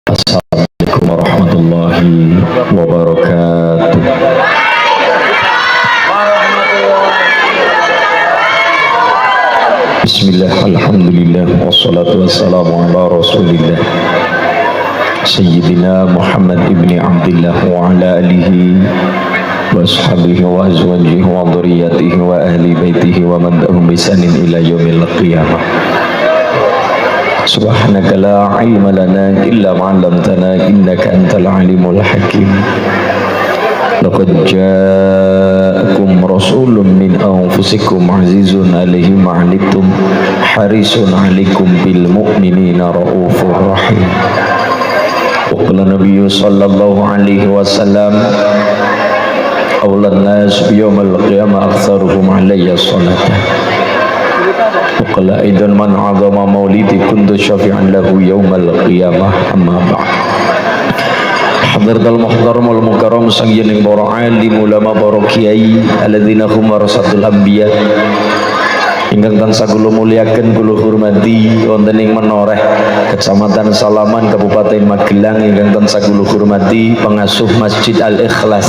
Assalamualaikum warahmatullahi wabarakatuh. Bismillah, alhamdulillah, wassalatu wassalamu ala rasulillah Sayyidina Muhammad ibni Abdillah wa ala alihi wa ashabihi wa azwajihi wa dhurriyyatihi wa ahli baitihi wa man da'ahum bisanin ila yaumil qiyamah. Subhanaka la ilma lana illa ma 'allamtana innaka antal alimul hakim. Laqad ja'akum rasulun min anfusikum azizun 'alaihi ma 'anittum harisun 'alaikum bil mu'minina raufur rahim. Wa qala nabiyyu sallallahu alaihi wasallam awlan nas yaumil qiyamah aktsaruhum 'alayya salatan. Qala aidan man 'azama maulidi kuntu syafi'an lahu yaumal qiyamah amma ba'd. Hadratul muhtaramul mukarram sanggening para alim ulama para kiai alladzina hum warasatul anbiya ingkang tansah kula muliaken kula hormati wonten ing Menoreh Kecamatan Salaman Kabupaten Magelang ingkang tansah kula hormati pengasuh Masjid Al Ikhlas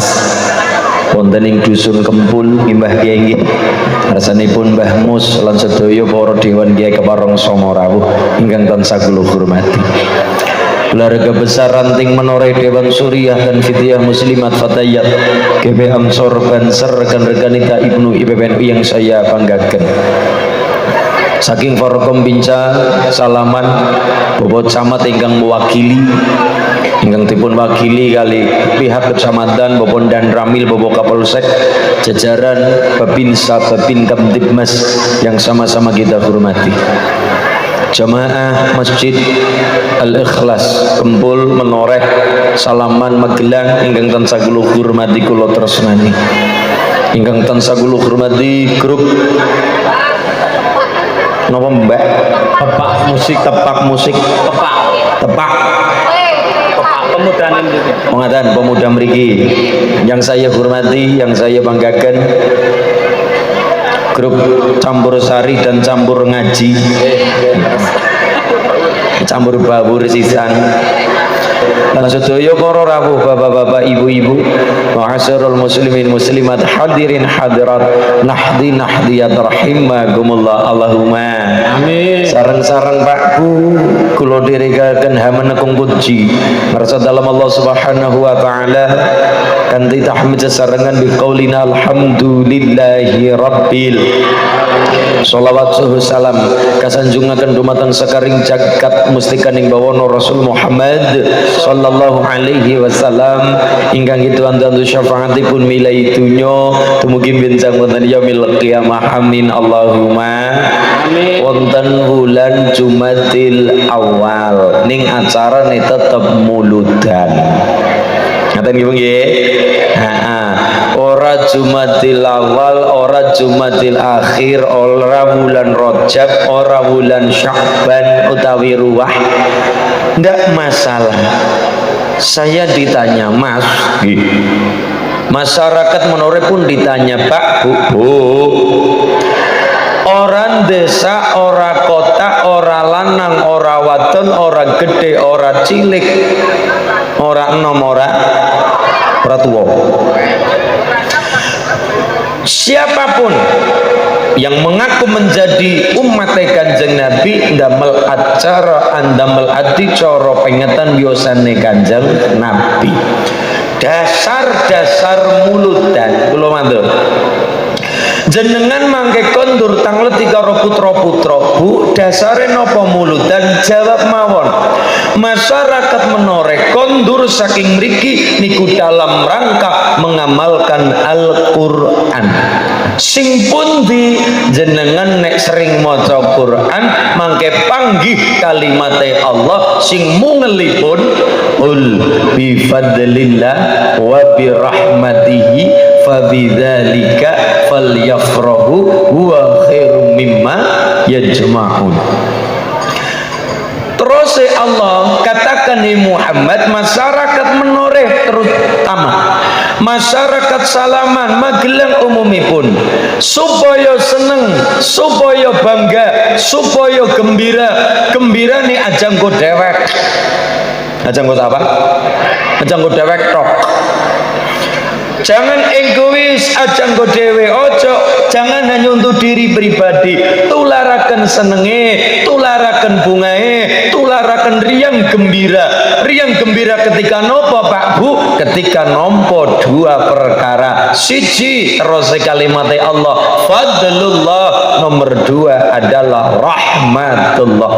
wonten ing Dusun Kempul Mbah Kyai nggih rasanipun Mbah Mus lan sedaya para dewan Kyai Kepareng Songo Rawuh ingkang tansah kula hormati. Keluarga besar ranting Menoreh Dewan Suriah dan Fitiah Muslimat Fatayat GB Amsor Banser rekan-rekanita Ibnu IPPNU yang saya banggakan. Saking Forkom Binca Salaman bobot camat ingkang mewakili ingkang dipun wakili kali pihak kecamatan Bobon dan Ramil Bobo Kapolsek jajaran Babinsa Babin Kamtibmas yang sama-sama kita hormati. Jamaah Masjid Al-Ikhlas Kempul Menoreh Salaman Magelang ingkang tansah kula hormati kula tresnani ingkang tansah kula hormati grup napa Mbak tepak musik tepak pemuda mriki yang saya hormati yang saya banggakan grup campur sari dan campur ngaji campur babur sisan lan sedaya para rawuh bapak-bapak ibu-ibu ma'asyiral muslimin muslimat hadirin hadirat nahdiyat rahimakumullah Allahumma amin. Sareng-sareng Pak Bu kula direkaken hamenekung puji ngarsa dalam Allah Subhanahu wa taala kanthi tahmid sesarengan biqaulina alhamdulillahi rabbil sholawat suhu salam kasanjungaken dumateng sekaring jagat mustikaning bawana Rasul Muhammad sallallahu alaihi wasallam ingkang kitu-antu syafaatipun milai dunya dumugi benjang wonten yaumil qiyamah amin Allahumma amin. Wonten bulan Jumadil Awal ning acarane tetep muludan ngaten nggih ora Jumadil Awal ora Jumadil Akhir ora bulan Rajab ora bulan Sya'ban utawi ruwah ndak masalah. Saya ditanya Mas masyarakat Menoreh pun ditanya Pak Bu orang desa ora kota ora lanang ora wadon ora gede ora cilik ora enom ora tuwa siapapun yang mengaku menjadi umat Kanjeng Nabi ndamel acara andamel adicara pengetan biosane Kanjeng Nabi dasar muludan kula matur jenengan mangke kondur tangleti karo putra-putra Bu dasare napa muludan jawab mawon masyarakat Menoreh kondur saking mriki niku dalam rangka mengamalkan Al-Qur'an sing pundi jenengan nek sering maca Quran mangke panggih kalimate Allah sing mungelipun ul bi fadlillah wa bi rahmatihi fabidzalika falyafrahu huwa khairum mimma yajma'un. Terus Allah katakan di Muhammad masyarakat Menoreh terutama masyarakat Salaman Magelang umumipun supaya seneng supaya bangga supaya gembira nih ajang go dewek Aja nggo apa? Aja nggo dewek tok. Jangan egois, aja nggo dhewe, ojo jangan hanya untuk diri pribadi. Tularaken senenge, tularaken bungae, tularaken riang gembira. Riang gembira ketika nopo Pak Bu? Ketika nompo dua perkara. Siji terus kalimat Allah, fadlullah. Nomor dua adalah rahmatullah.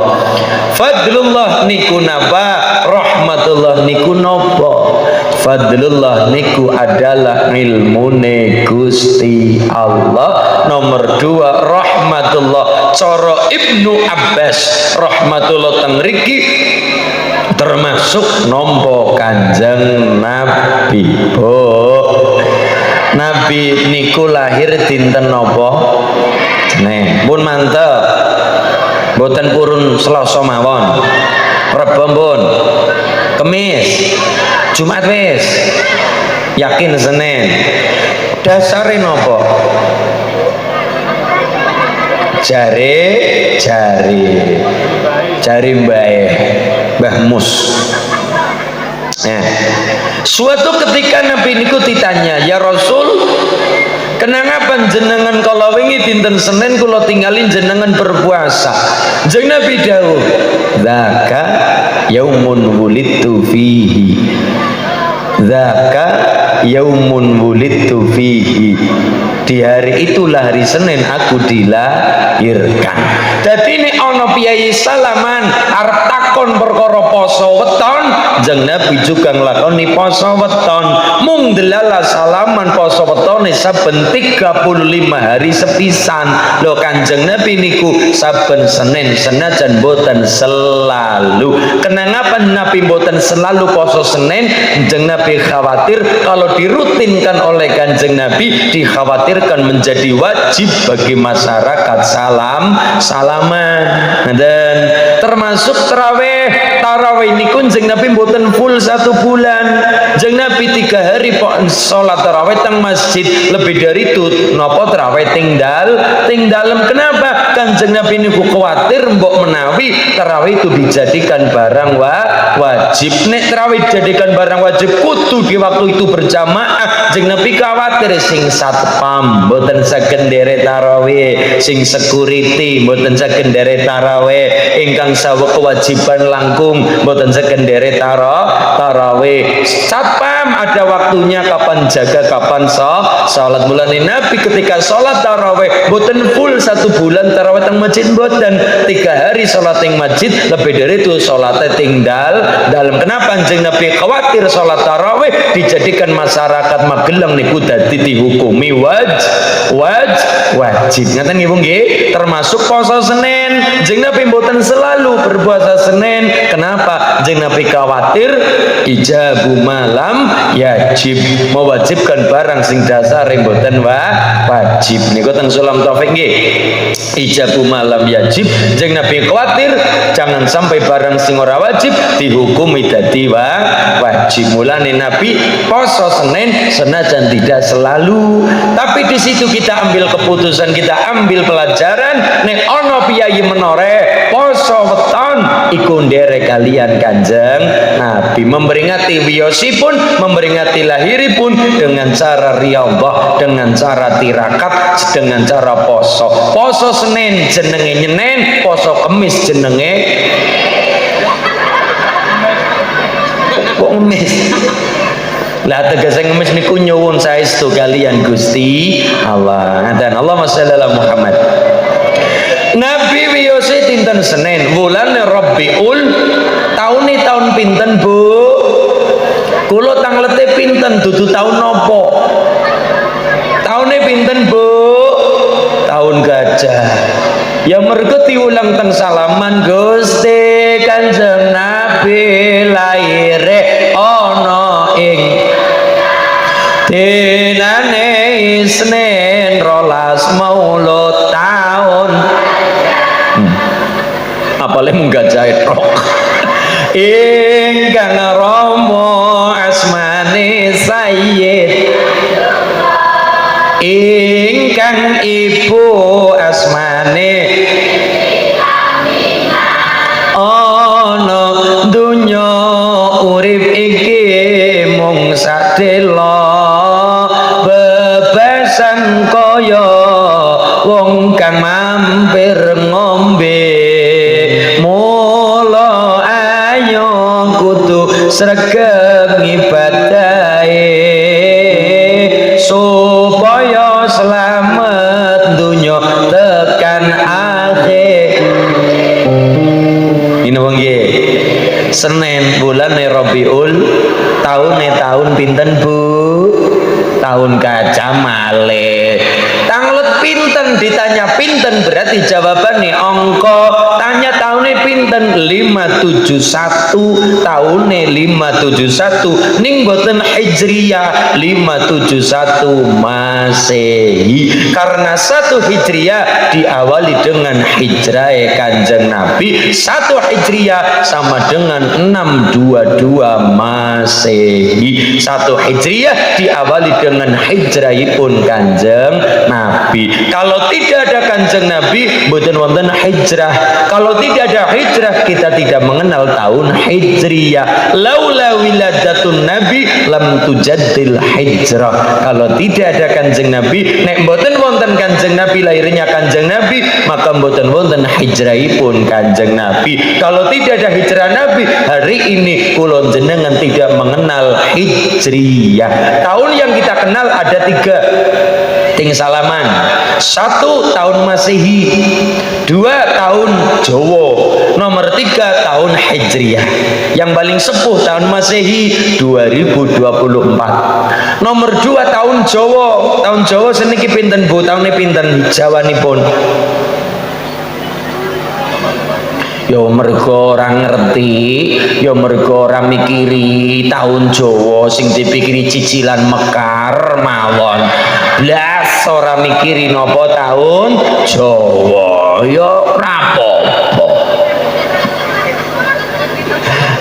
Fadlullah niku napa? Rahmatullah niku nopo? Fadlullah niku adalah ilmune Gusti Allah. Nomor dua rahmatullah. Coro Ibnu Abbas rahmatullah tengriki termasuk nompo Kanjeng Nabi. Nabi niku lahir dinten nopo? Senin. Pun mantep. Boten purun Selasa mawon. Rebo pun. Kemis. Jumat wis. Yakin Senin. Dasare nopo? Jari Mbah Mus. Suatu ketika Nabi niku ditanya, "Ya Rasul, kenapa jenengan kalau wingi dinten Senin kula tinggalin jenengan berpuasa?" Jeung Nabi dawuh, "Dzaka yaumun wulidtu fihi." Dzaka yaumun wulidtu fihi. Di hari itulah hari Senin aku dilahirkan. Dadi nek ana piyayi salaman arep takon perkara poso weton, jeung Nabi juga nglakoni poso weton. Mung delala salaman poso wetone saben 35 hari sepisan. Lho Kanjeng Nabi niku saben Senin senajan boten selalu. Kenapa Nabi boten selalu poso Senin? Jeung Nabi khawatir kalau dirutinkan oleh Kanjeng Nabi dikhawatirkan menjadi wajib bagi masyarakat salaman. Dan termasuk tarawih niku jeung Nabi mboten full 1 bulan. Jeung Nabi 3 hari salat tarawih teng masjid, lebih dari itu napa tarawih ting dalem. Kenapa? Kanjeng Nabi niku kuwatir mbok menawi tarawih itu dijadikan barang wajib. Nek tarawih dijadikan barang wajib kudu di waktu itu berjamaah. Jeung Nabi khawatir sing satpam mboten saged nderek tarawih, sing security mboten saged nderek tarawih, ingkang sawa kewajiban langkung mboten saged nderek tarawih. Satpam ada waktunya kapan jaga kapan salat. Mulane Nabi ketika salat tarawih mboten full 1 bulan tarawih teng masjid mboten. 3 hari salat teng masjid, lebih dari itu salatnya tinggal dalam. Kenapa? Kanjeng Nabi khawatir salat tarawih dijadikan masyarakat Magelang niku dadi dihukumi wajib. Ngaten nggih Bu nggih? Termasuk poso Senin. Kanjeng Nabi mboten selalu berpuasa Senin. Kenapa? Kanjeng Nabi khawatir ijabu malam yajib, mewajibkan barang sing dasar mboten wajib. Niku teng Sulam Taufik nggih. Ijabu malam yajib. Kanjeng Nabi khawatir jangan sampai barang sing ora wajib dihukumi dadi wajib. Mulane Nabi poso Senin senajan tidak selalu. Tapi di situ kita ambil keputusan, kita ambil pelajaran. Nek ono piyayi menore poso weton iku nderek kalian Kanjeng Nabi, memperingati wiyosipun, memperingati lahiripun dengan cara riyadhah, dengan cara tirakat, dengan cara poso. Poso Senin jenenge nyenen, poso Kemis jenenge kok ngemis. Lah tegese ngemis niku nyuwun saestu kalian Gusti Allah. Dan Allahumma shalli ala Muhammad. Nabi wiyose dinten Senin, wulan Rabiul, taune taun pinten Bu? Kula tanglete pinten dudu taun napa? Taune pinten Bu? Taun gajah. Ya mergo diulang teng salaman Gusti Kanjeng Nabi laire ana ing dinane Isnin 12 Maulud taun. Apale munggah jahit rok. Ingkang rama asmane Sayyid, ingkang ibu asmane ana dunya supaya wong kang mampir ngombe mula ayo kudu sregep ngibadahe supaya selamat dunya tekan akhir. Ini wong nggih Senin bulan Rabiul tahun pinten Bu? Tahun Gajah Malik. Tanglet pinten ditanya pinten berarti jawabannya angka. Tanya tahunnya pinten 571 tahunnya 571 ning boten Hijriyah 571 Masehi karena 1 Hijriyah diawali dengan hijrah Kanjeng Nabi, 1 Hijriyah sama dengan 622 Masehi. 1 Hijriyah diawali dengan hijrahipun Kanjeng Nabi. Kalau tidak ada Kanjeng Nabi boten wonten hijrah. Kalau tidak ada hijrah kita tidak mengenal tahun Hijriyah. Laula wiladatun Nabi lam tujaddil hijrah. Kalau tidak ada Kanjeng Nabi, nek mboten wonten Kanjeng Nabi lahirnya Kanjeng Nabi, maka mboten wonten hijrahipun Kanjeng Nabi. Kalau tidak ada hijrah Nabi, hari ini kula jenengan tidak mengenal Hijriyah. Tahun yang kita kenal ada 3. Ting salaman. 1 tahun Masehi, 2 tahun Jawa, nomor 3 tahun Hijriyah. Yang paling sepuh tahun Masehi 2024. Nomor 2 tahun Jawa. Tahun Jawa seniki pinten Bu? Tahunnya pinten Jawanipun? Yo mergo ora ngerti, yo mergo ora mikiri tahun Jawa sing dipikiri cicilan mekar mawon. Blas ora mikiri napa tahun Jawa, yo rapopo.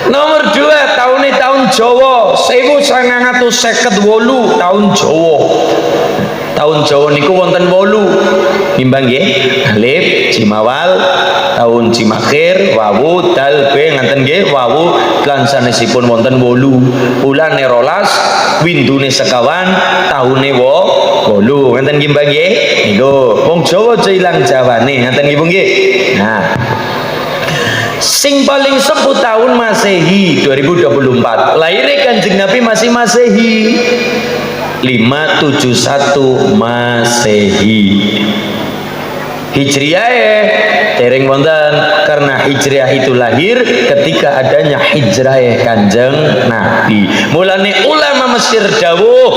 Nomor 2 tahun Jawa 1958 tahun Jawa. Tahun Jawa niku wonten 8. Nimbang nggih. Alif, jim awal, tahun jim akhir, wawu, dal, be ngaten nggih. Wawu lan sanesipun wonten 8. Bulane 12, windune sekawan, tahune 8. Ngaten nggih Mbak nggih. Niku wong Jawa aja ilang jawane. Ngaten nggih Bu nggih. Nah, sing paling sepuh tahun Masehi 2024. Lahirnya Kanjeng Nabi masih Masehi 571 Masehi. Hijriyah dereng wonten karena Hijriyah itu lahir ketika adanya hijrah Kanjeng Nabi. Mulane ulama Mesir dawuh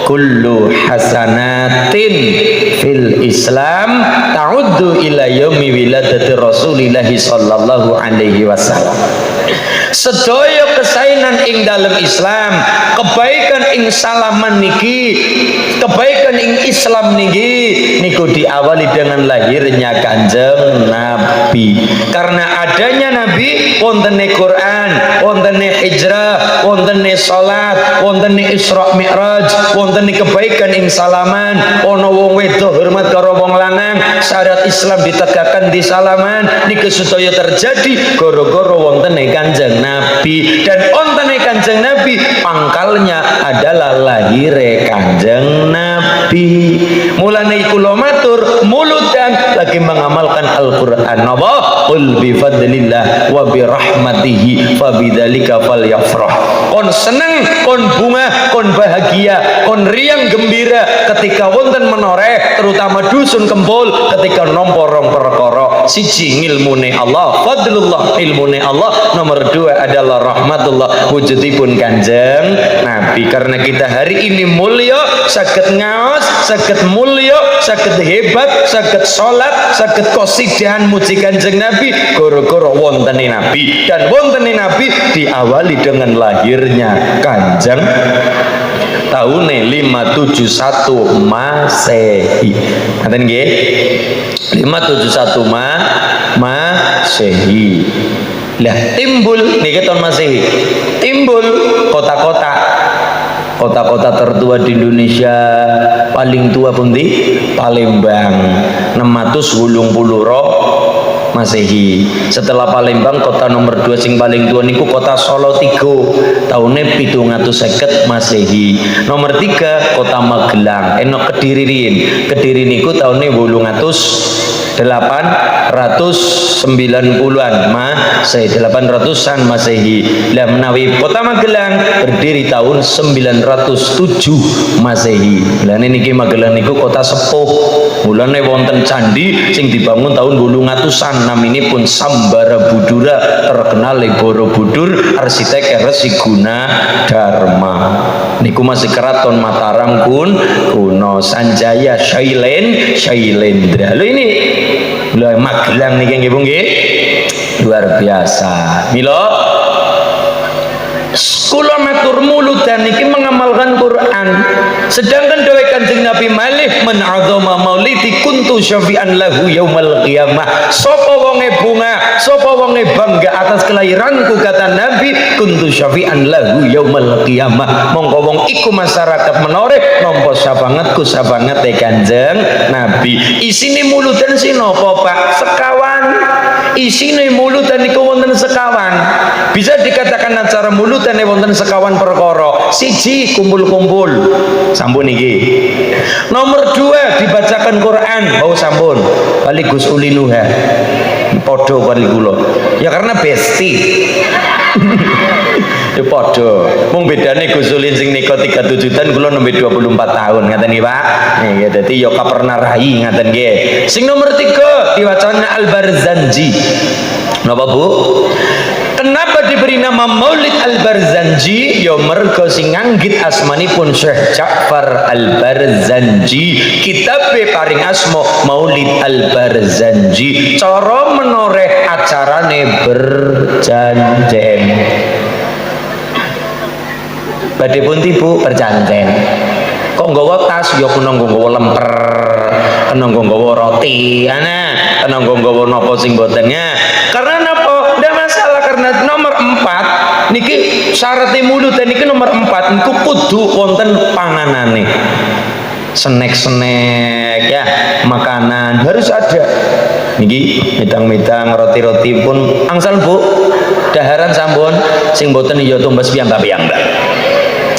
kullu hasanatin fil Islam ta'uddu ila yaumi wiladati Rasulillah sallallahu alaihi wasallam. Sedaya kesainan ing dalam Islam, kebaikan ing salaman niki, kebaikan ing Islam niki niku diawali dengan lahirnya Kanjeng Nabi. Karena adanya Nabi wontene Quran, wontene hijrah, wontene salat, wontene Isra Mi'raj, wontene kebaikan ing salaman, ana wong wedok hormat karo wong lanang, syariat Islam ditegakkan di salaman niki sedaya terjadi gara-gara wontene Kanjeng Nabi. Dan wontene Kanjeng Nabi pangkalnya adalah lahire Kanjeng Nabi. Mulane kula matur muludan lagi mengamalkan Al-Qur'an. Napa? Qul bi fadlillah wa bi rahmatihi fa bidzalika falyafrah. Kon seneng, kon bunga, kon bahagia, kon riang gembira ketika wonten menoreh terutama dusun Kempul ketika nampa rong perkara. Siji ngilmune Allah, fadlullah ilmune Allah. Nomor 2 adalah rahmatullah wujudipun Kanjeng Nabi. Karena kita hari ini mulia, saged ngaos, saged mulia, saged hebat, saged salat, saged qasidahan muji Kanjeng Nabi gara-gara wontene Nabi. Dan wontene Nabi diawali dengan lahirnya Kanjeng tahune 571 Masehi. Ngaten nggih? 571 Masehi. Lah timbul niki tahun Masehi. Timbul kota-kota tertua di Indonesia. Paling tua pundi? Palembang 680 Masehi. Setelah Palembang kota nomor 2 sing paling tua niku kota Solo 3 tahunnya 750 Masehi. Nomor 3 kota Magelang Kediri riyin. Kediri niku tahunnya 890-an Masehi, 800-an Masehi. Lah menawi kota Magelang berdiri tahun 907 Masehi. Lah niki Magelang niku kota sepuh. Mulane wonten candi sing dibangun tahun 800-an naminipun Sambara Budura, terkenal Borobudur, arsitek Resi Gunadarma. Niku masih keraton Mataram kuno Sanjaya Shailendra. Lho ini lho Magelang niki nggih Bu nggih. Luar biasa. Mila kula matur muludan niki mengamalkan Quran. Sedangkan dawuh Kanjeng Nabi malih man azama maulidi kuntu syafi'an lahu yaumal qiyamah. Sapa wonge bunga, sapa wonge bangga atas kelahiranku, kata Nabi, kuntu syafi'an lahu yaumal qiyamah. Mongko wong iku masyarakat menoreh nampa sabangetku sabangete Kanjeng Nabi. Isine muludan sinapa Pak? Sekawan. Isine muludan niku wonten sekawan. Bisa dikatakan acara muludan wonten sekawan perkara. Siji kumpul-kumpul. Sampun iki. Nomor 2 dibacakan Quran. Oh sampun. Kali Gus Ulinuha. Padha kali kula. Ya karena besti. Ya padha. Mung bedane Gus Ulin sing nika 37-an kula nembe 24 tahun ngaten nggih Pak. Nggih dadi ya kapernah rai ngaten nggih. Sing nomor 3 diwacana Al-Barzanji. Napa Bu? Kenapa diberi nama Maulid Al-Barzanji? Ya mergo sing nganggit asmanipun Syekh Ja'far Al-Barzanji. Kitabe paring asma Maulid Al-Barzanji. Cara menoreh acarane berjanjen. Badhe pundi Bu berjanjen? Kok nggawa tas ya kena nggawa lemper, kena nggawa roti, kena nggawa napa sing botennya. Karena napa? Ndak masalah karena nomor 4 niki syaratnya muludan niki nomor 4 niku kudu wonten panganane. Snack-snack ya, makanan harus ada. Niki midang-midang roti-roti pun angsal Bu. Daharan sampun sing boten ya tumbas piyambak-piyambak.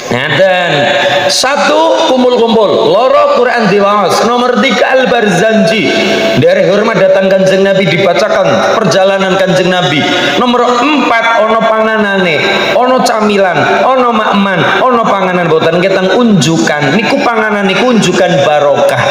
Ngaten. 1 kumpul-kumpul, loro Quran diwaos. Nomor 3 Al-Barzanji. Dari hormat datang Kanjeng Nabi dibacakan perjalanan Kanjeng Nabi. Nomor 4 ono panganane, ono camilan, ono makman, ono panganan boten ketang unjukan. Niku panganan niku unjukan barokah.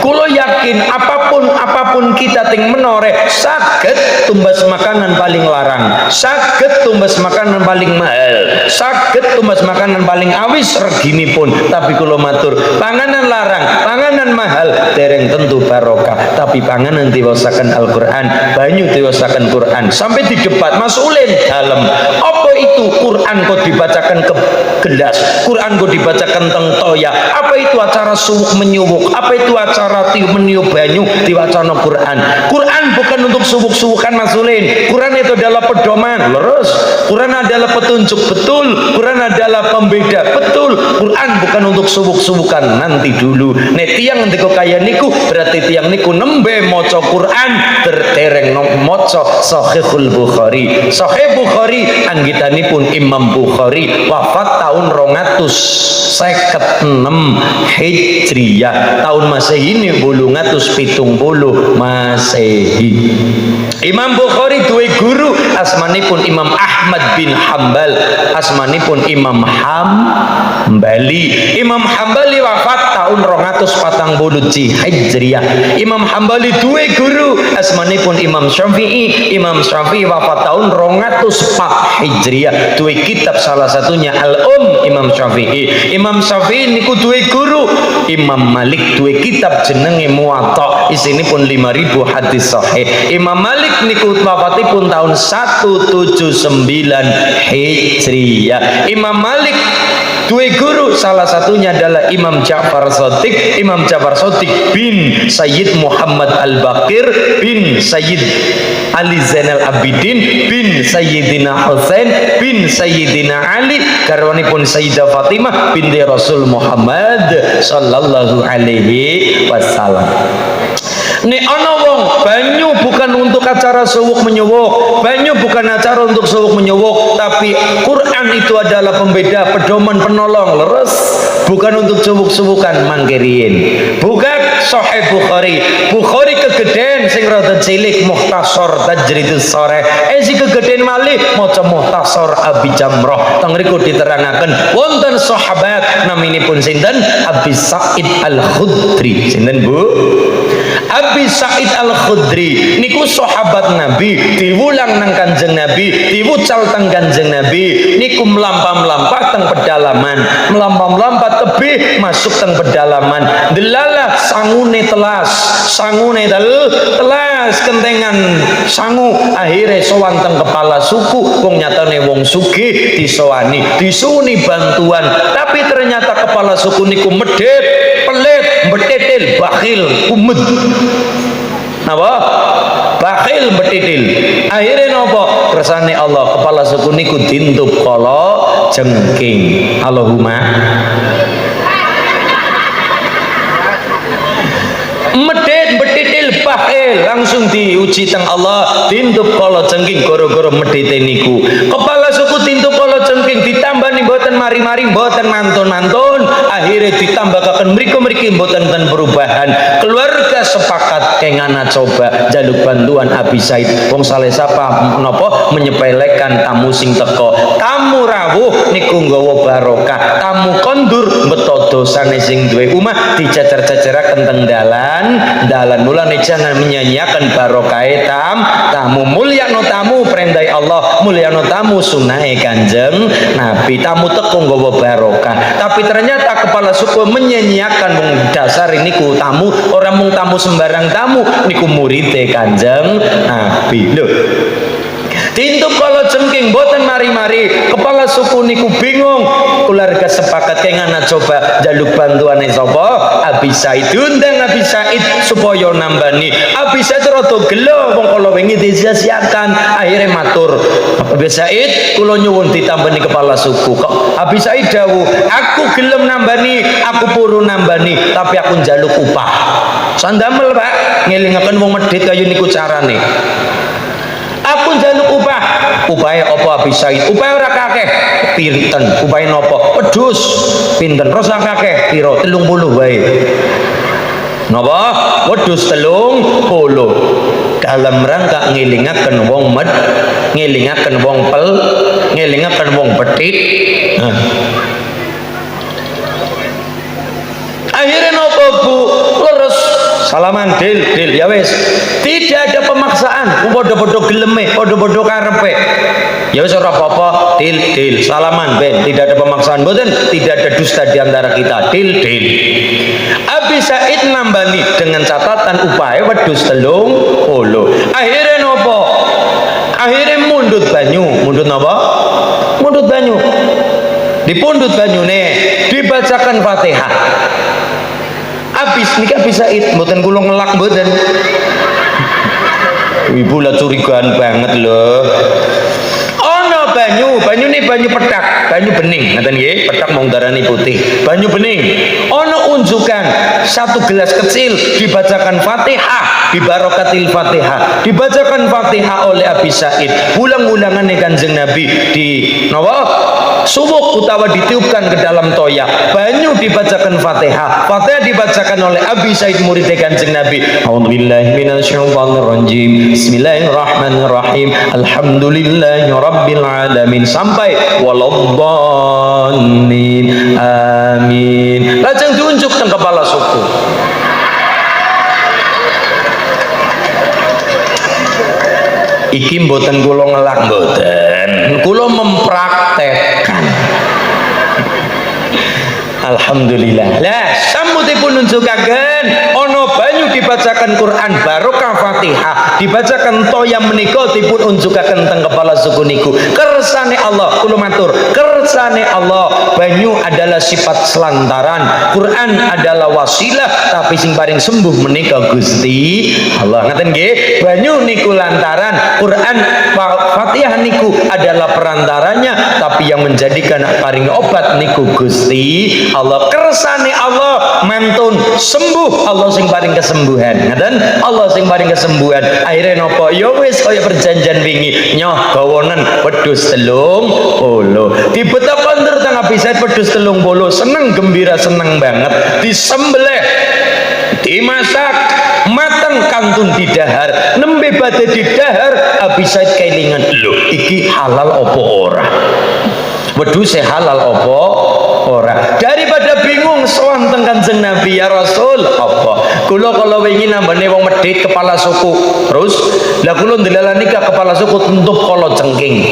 Kulo yakin apapun kita ting menoreh saged tumbas makanan paling larang, saged tumbas makanan paling mahal, saged tumbas makanan paling awis reginipun. Tapi kula matur, panganan larang, panganan mahal dereng tentu barokah, tapi panganan diwasaken Al-Qur'an, banyu diwasaken Quran. Sampai di debat Mas Ulin dalem. Apa itu Quran kok dibacakan ke gelas? Quran kok dibacakan teng toya? Apa itu acara suwuk menyuwuk? Apa itu acara meniup banyu diwacana Quran? Quran bukan untuk suwuk-suwukan Mas Ulin. Quran itu adalah pedoman, lurus. Quran adalah petunjuk, betul. Quran adalah pembeda, betul. Quran bukan untuk suwuk-suwukan. Nanti dulu nek tiyang ndeko kaya niku berarti tiyang niku nembe maca Quran tertereng maca Sahihul Bukhari. Sahih Bukhari anggitanipun Imam Bukhari wafat tahun 256 Hijriyah. Tahun Masehi ini 870 Masehi. Imam Bukhari duwe guru asmanipun Imam Ahmad bin Hambal, asmanipun Imam Hambali. Imam Hambali wafat tahun 240 Hijriyah. Imam Hambali duwe guru asmanipun Imam Syafi'i. Imam Syafi'i wafat tahun 204 Hijriyah. Duwe kitab salah satunya Al-Um Imam Syafi'i. Imam Syafi'i niku duwe guru Imam Malik, duwe kitab jenenge Muwatta, isinipun 5000 hadis sahih. Imam Malik niku wafatipun tahun 179 Hijriyah. Imam Malik duwe guru salah satunya adalah Imam Ja'far Shadiq. Imam Ja'far Shadiq bin Sayyid Muhammad Al-Baqir bin Sayyid Ali Zainal Abidin bin Sayyidina Husain bin Sayyidina Ali garwanipun Sayyidah Fatimah binti Rasul Muhammad sallallahu alaihi wasallam. Nek ana wong Banyu bukan untuk acara sewuk menyewuk, banyu bukan acara untuk sewuk menyewuk, tapi Quran itu adalah pembeda, pedoman, penolong, leres, bukan untuk sewuk-sewukan mangkirien. Bukan Sahih Bukhari, Bukhari kegedean sing rada cilik Mukhtasar Tajridus Sharih, si kegedean malih maca Mukhtasar Abi Jamrah. Teng riku diterangaken wonten sahabat naminipun sinten? Abi Sa'id Al-Khudri. Sinten Bu? Abi Sa'id Al-Khudri niku sahabat Nabi, diwulang nang Kanjeng Nabi, diwucal teng Kanjeng Nabi, niku melampah-melampah teng pedalaman, melampah-melampah tebih masuk teng pedalaman, delalah sangune telas, sangune telas kentengan sangu, akhirnya sowan teng kepala suku, wong nyatane wong sugih disowani, disuwuni bantuan, tapi ternyata kepala suku niku medhit, pelit, betetil, bakhil, umut. Napa? Bakhil betitil. Akhirnya napa? Kersane Allah kepala suku niku dintup kala jengking. Allahumma medit betitil bakhil, langsung diuji teng Allah dintup kala jengking gara-gara medite niku. Kepala suku dintup kala jengking ditambani mboten mari-mari mboten mantun-mantun, akhirnya ditambahkan mriki-mriki mboten ten perubahan. Keluarga sepakat kengana coba jaluk bantuan Abi Said. Wong saleh sapa napa menyepelekan tamu sing teko. Tamu rawuh niku nggawa barokah, tamu kondur beto dosane sing duwe omah dijajar-jajaraken teng dalan. Mulane jangan menyanyiakan barokahe tamu. Mulyano tamu perendai Allah, mulyano tamu sunahe Kanjeng Nabi. Tamu teko nggawa barokah, tapi ternyata kepala suku menyanyiakan wong dasar niku tamu, orang mung tamu sembarang tamu, niku murite Kanjeng Nabi. Lho, tintup kala jengking boten mari-mari, kepala suku niku bingung. Keluarga sepakat kengana coba jaluk bantuane sapa? Abi Said. Diundang Abi Said supaya nambani. Abi Said rada gelo wong kala wingi disia-siakan. Akhirnya matur, Abi Said kula nyuwun ditambani kepala suku. Kok Abi Said dawuh, aku gelem nambani, aku purun nambani, tapi aku njaluk upah. Sandamel Pak, ngelingaken wong medhit kaya niku carane. Aku njaluk upah. Upahe apa Abi Said? Upahe ora kakeh. Pinten? Upahe napa? Wedhus. Pinten? Rasa kakeh pira? 30 wae. Napa? Wedhus 30. Dalam rangka ngelingaken wong ngelingaken wong ngelingaken wong petit. Akhirnya napa Bu? Leres salaman dil ya wes, tidak ada pemaksaan, podo-podo geleme, podo-podo karepe, ya wes ora apa-apa, dil salaman ben, tidak ada pemaksaan, boten, tidak ada dusta di antara kita, dil. Abi Said nambani dengan catatan upahe wedhus 30. Akhirnya nopo? Akhirnya mundut banyu, mundut napa? Mundut banyu. Dipundut banyune, dibacakan Fatihah. Habis nika Abi Said mboten kula ngelak mboten. Ibu lah curigaan banget loh. Ana banyu ini banyu petak, banyu bening, ngaten nggih, petak mung darani putih. Banyu bening. Ana unjukan satu gelas kecil dibacakan Fatihah, bibarokatil Fatihah. Dibacakan Fatihah oleh Abi Said. Ulang-ulangane Kanjeng Nabi di napa? Subuk utawa ditiupkan ke dalam toya. Banyu dibacakan Fatihah. Fatihah dibacakan oleh Abi Said murid Kanjeng Nabi. A'udzubillahi minasyaitonirrajim. Bismillahirrahmanirrahim. Alhamdulillahirabbil alamin sampai waladhdallin. Amin. Lajeng diunjuk teng kepala suku. Iki mboten kula ngelak mboten. Kula mempraktekkan. Alhamdulillah. Lah sambutipun nunjukaken ana banyu dibacakan Quran barokah Fatihah, dibacakan toya menika dipun unjukaken teng kepala suku niku. Kersane Allah kula matur, kersane Allah. Banyu adalah sifat selantaran, Quran adalah wasilah, tapi sing paling sembuh menika Gusti Allah. Ngaten nggih, banyu niku lantaran, Quran Fatihah niku adalah perantaranya, tapi yang menjadikan paling obat niku Gusti Allah. Kersane Allah mantun sembuh, Allah sing paling kesembuhan. Ngaten, Allah sing paling kesembuhan. Akhirnya napa? Ya wis kaya perjanjian wingi, nyoh gawonen wedhus 30. Dibetak kondur tengah bisa wedhus 30, seneng gembira, seneng banget. Disembelih, dimasak mateng kantun didahar, nembe badhe didahar, abisait kelingan, lho iki halal apa ora? Wedhus halal apa ora? Daripada bingung sowan teng Kanjeng Nabi, ya Rasul, apa kula kalau wingi nambane wong medhit kepala suku, terus lah kula ndelalani ka kepala suku tentuh kala cengking,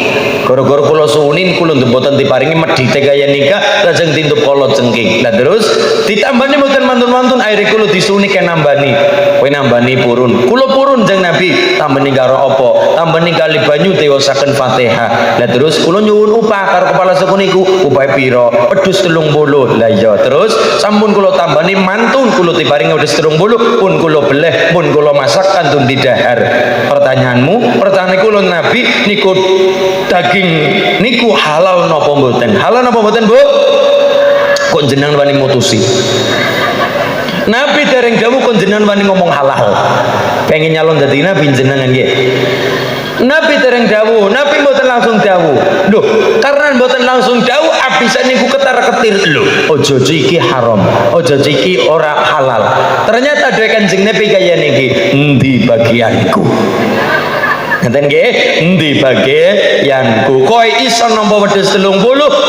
gara-gara kula suwunin kula mboten diparingi medhite kaya nika lajeng tintup kala cengking. Lah terus ditambani mboten mantun-mantun, akhire kula disuni ke nambani, kowe nambani purun, kula purun jeng Nabi, tambani karo apa? Tambani kali banyu tewasaken Fatihah. Lah terus kula nyuwun upah karo kepala suku niku, upah pira? Wedhus 30. Lah iya, terus sampun kula tambani mantun, kula diparingi wedhus 30, pun kula beleh, pun kula masak kantun didahar. Pertanyaanmu, pertanyaan kula Nabi niku daging niku halal napa mboten? Halal napa mboten, Bu? Kok jenengan wani mutusi? Nabi dereng dawuh kok jenengan wani ngomong halal. Pengen nyalon dadi nabi jenengan nggih. Nabi dereng dawuh, Nabi mboten langsung dawuh. Lho, karena mboten langsung dawuh abisa niku ketar-ketir. Lho, ojo iki haram, ojo iki ora halal. Ternyata dhewe Kanjeng Nabi kaya niki, endi bagianku? Ngeten nggih, endi bagianku? Kowe iso nampa wedhus 30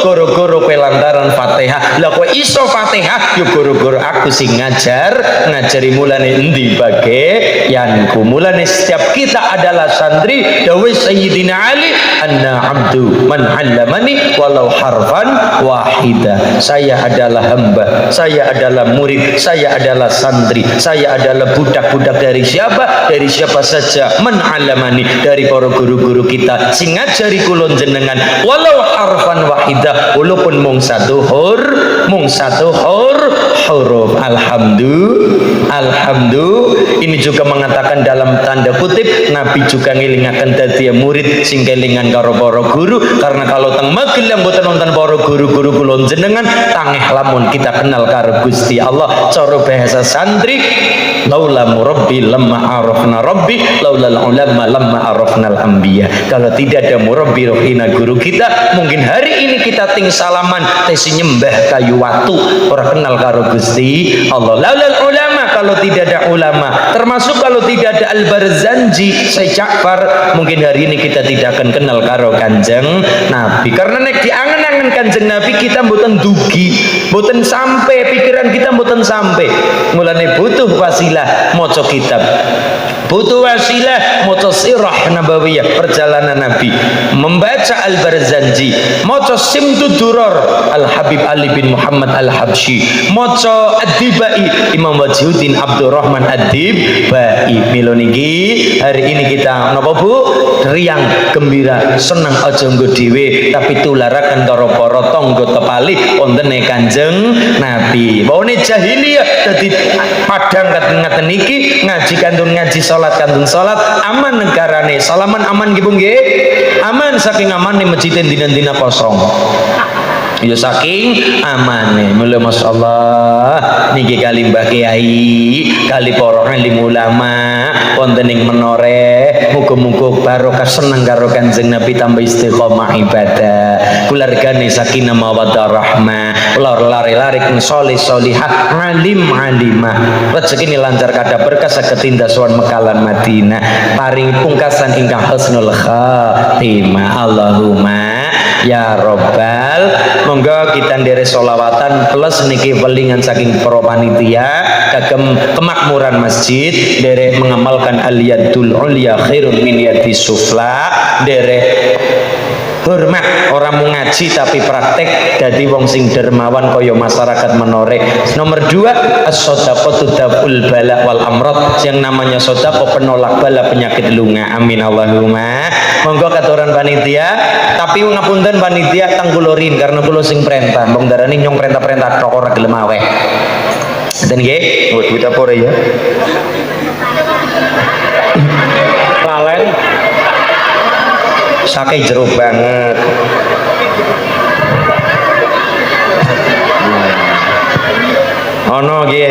gara-gara kowe lantaran Fatihah. Lah kowe iso Fatihah yo gara-gara aku sing ngajari mulane endi bagianku. Mulane setiap kita adalah santri, dawuh Sayyidina Ali, anna abdu man 'allamani walau harfan wahida. Saya adalah hamba, saya adalah murid, saya adalah santri, saya adalah budak-budak dari siapa? Dari siapa saja. Man 'allamani, dari para guru-guru kita sing ngajari kula jenengan walau harfan wahidah, walaupun mung satu huruf. Alhamdulillah. Ini juga mengatakan dalam tanda kutip, Nabi juga ngelingaken dadi murid sing kelingan karo para guru, karena kalau teng Magelang mboten wonten para guru-guru kula jenengan, tangeh lamun kita kenal karo Gusti Allah. Cara bahasa santri, laula murabbi lamma arafna rabbi, laula ulama lamma arafnal anbiya. Kalau tidak ada murabbi rohina guru kita, mungkin hari ini kita ting salaman tesi nyembah kayu watu, ora kenal karo Gusti Allah. Laulal ulama, kalau tidak ada ulama, termasuk kalau tidak ada Al-Barzanji, Syekh Ja'far, mungkin hari ini kita tidak akan kenal karo Kanjeng Nabi. Karena nek diangen-angen Kanjeng Nabi kita mboten dugi, mboten sampai, pikiran kita mboten sampai. Mulane butuh wasilah maca kitab, butuh wasilah maca sirah nabawiyah, perjalanan Nabi, membaca Al-Barzanji, maca Simtud Duror Al-Habib Ali bin Muhammad Al-Habsyi, maca Ad-Dibai Imam Wajhuddin Abdurrahman Ad-Dibai. Milo niki hari ini kita napa Bu? Riang, gembira, seneng, aja nggo dhewe tapi tularaken karo para tangga tepali wontene Kanjeng Nabi. Bawane jahiliyah dadi padang ngaten niki, ngaji kantun ngaji, salat kantun salat, aman negarane. Salaman aman nggih Bu nggih? Aman, saking amane masjid dina-dina kosong. Ya saking amane. Mula masyaallah niki kali Mbah Kiai, kali para alim ulama wonten ing menoreh, muga-muga barokah seneng karo Kanjeng Nabi, tambah istiqomah ibadah, keluargane sakinah mawaddah rahmah, lari-lari ing saleh salihah, alim alimah, rezekine lancar kada berkah saged tindak sowan Mekalan Madinah, paring pungkasan ingkang husnul khatimah. Allahumma ya Rabbal. Monggo kita ndere sholawatan plus niki welingan saking para panitia kagem kemakmuran masjid, ndere mengamalkan al-yadul ulya khairun min yadis sufla, ndere hormat, orang mau ngaji tapi praktek dadi wong sing dermawan kaya masyarakat Menore. Nomor 2, as-shadaqatu daf'ul bala wal amrad, yang namanya sedekah penolak bala penyakit lunga. Amin Allahumma. Monggo katoran panitia, tapi ngapunten panitia tanggulorin karena kula sing perintah wong darani nyong perintah-perintah tok ora gelem aweh. Dan nggih, duit apa ora ya? Lalen saking jero banget. Ono nggih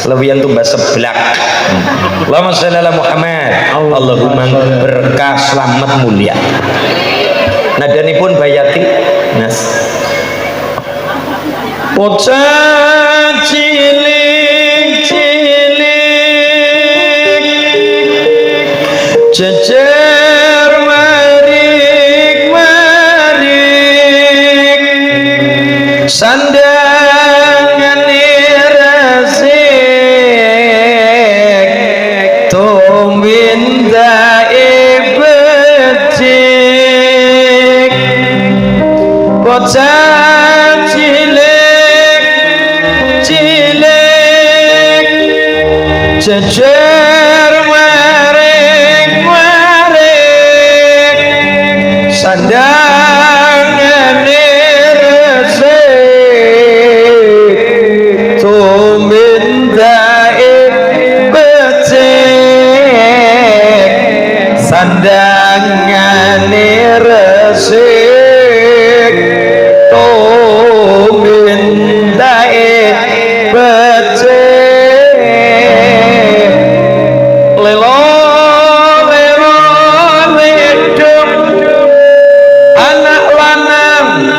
lebihan tumbas seblak. Allahumma sholli ala Muhammad. Allahumma berkah selamat mulia. Nadanipun bayati Mas. Bocah cilik-cilik jejer marik-marik sandangan resik tuminda becik bocah cilik-cilik jejer marik-marik sandangan resik tumindake becik sandangan resik tumindake becik lelo hidup anak lanang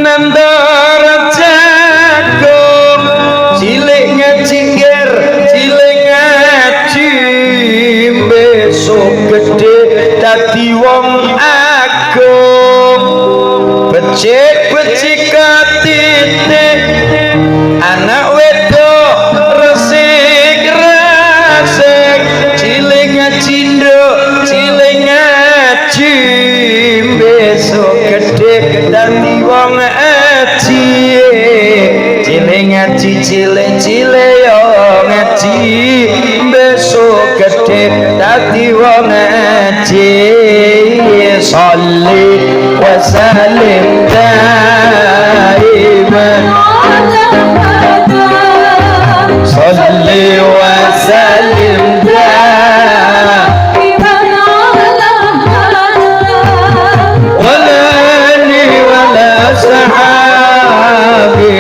nandor jagung cilik ngejingir cilik ngaji besok gede dadi wong agung becik-becik katitik anak wedok resik-resik cilik ngaji nduk cilik ngaji besok gede dadi wong aji cilik ngaji cilik-cilik yo ngaji besok gede dadi wong aji sholli wa sallim daiman sholli wa sallim daiman wala ali wala sahabi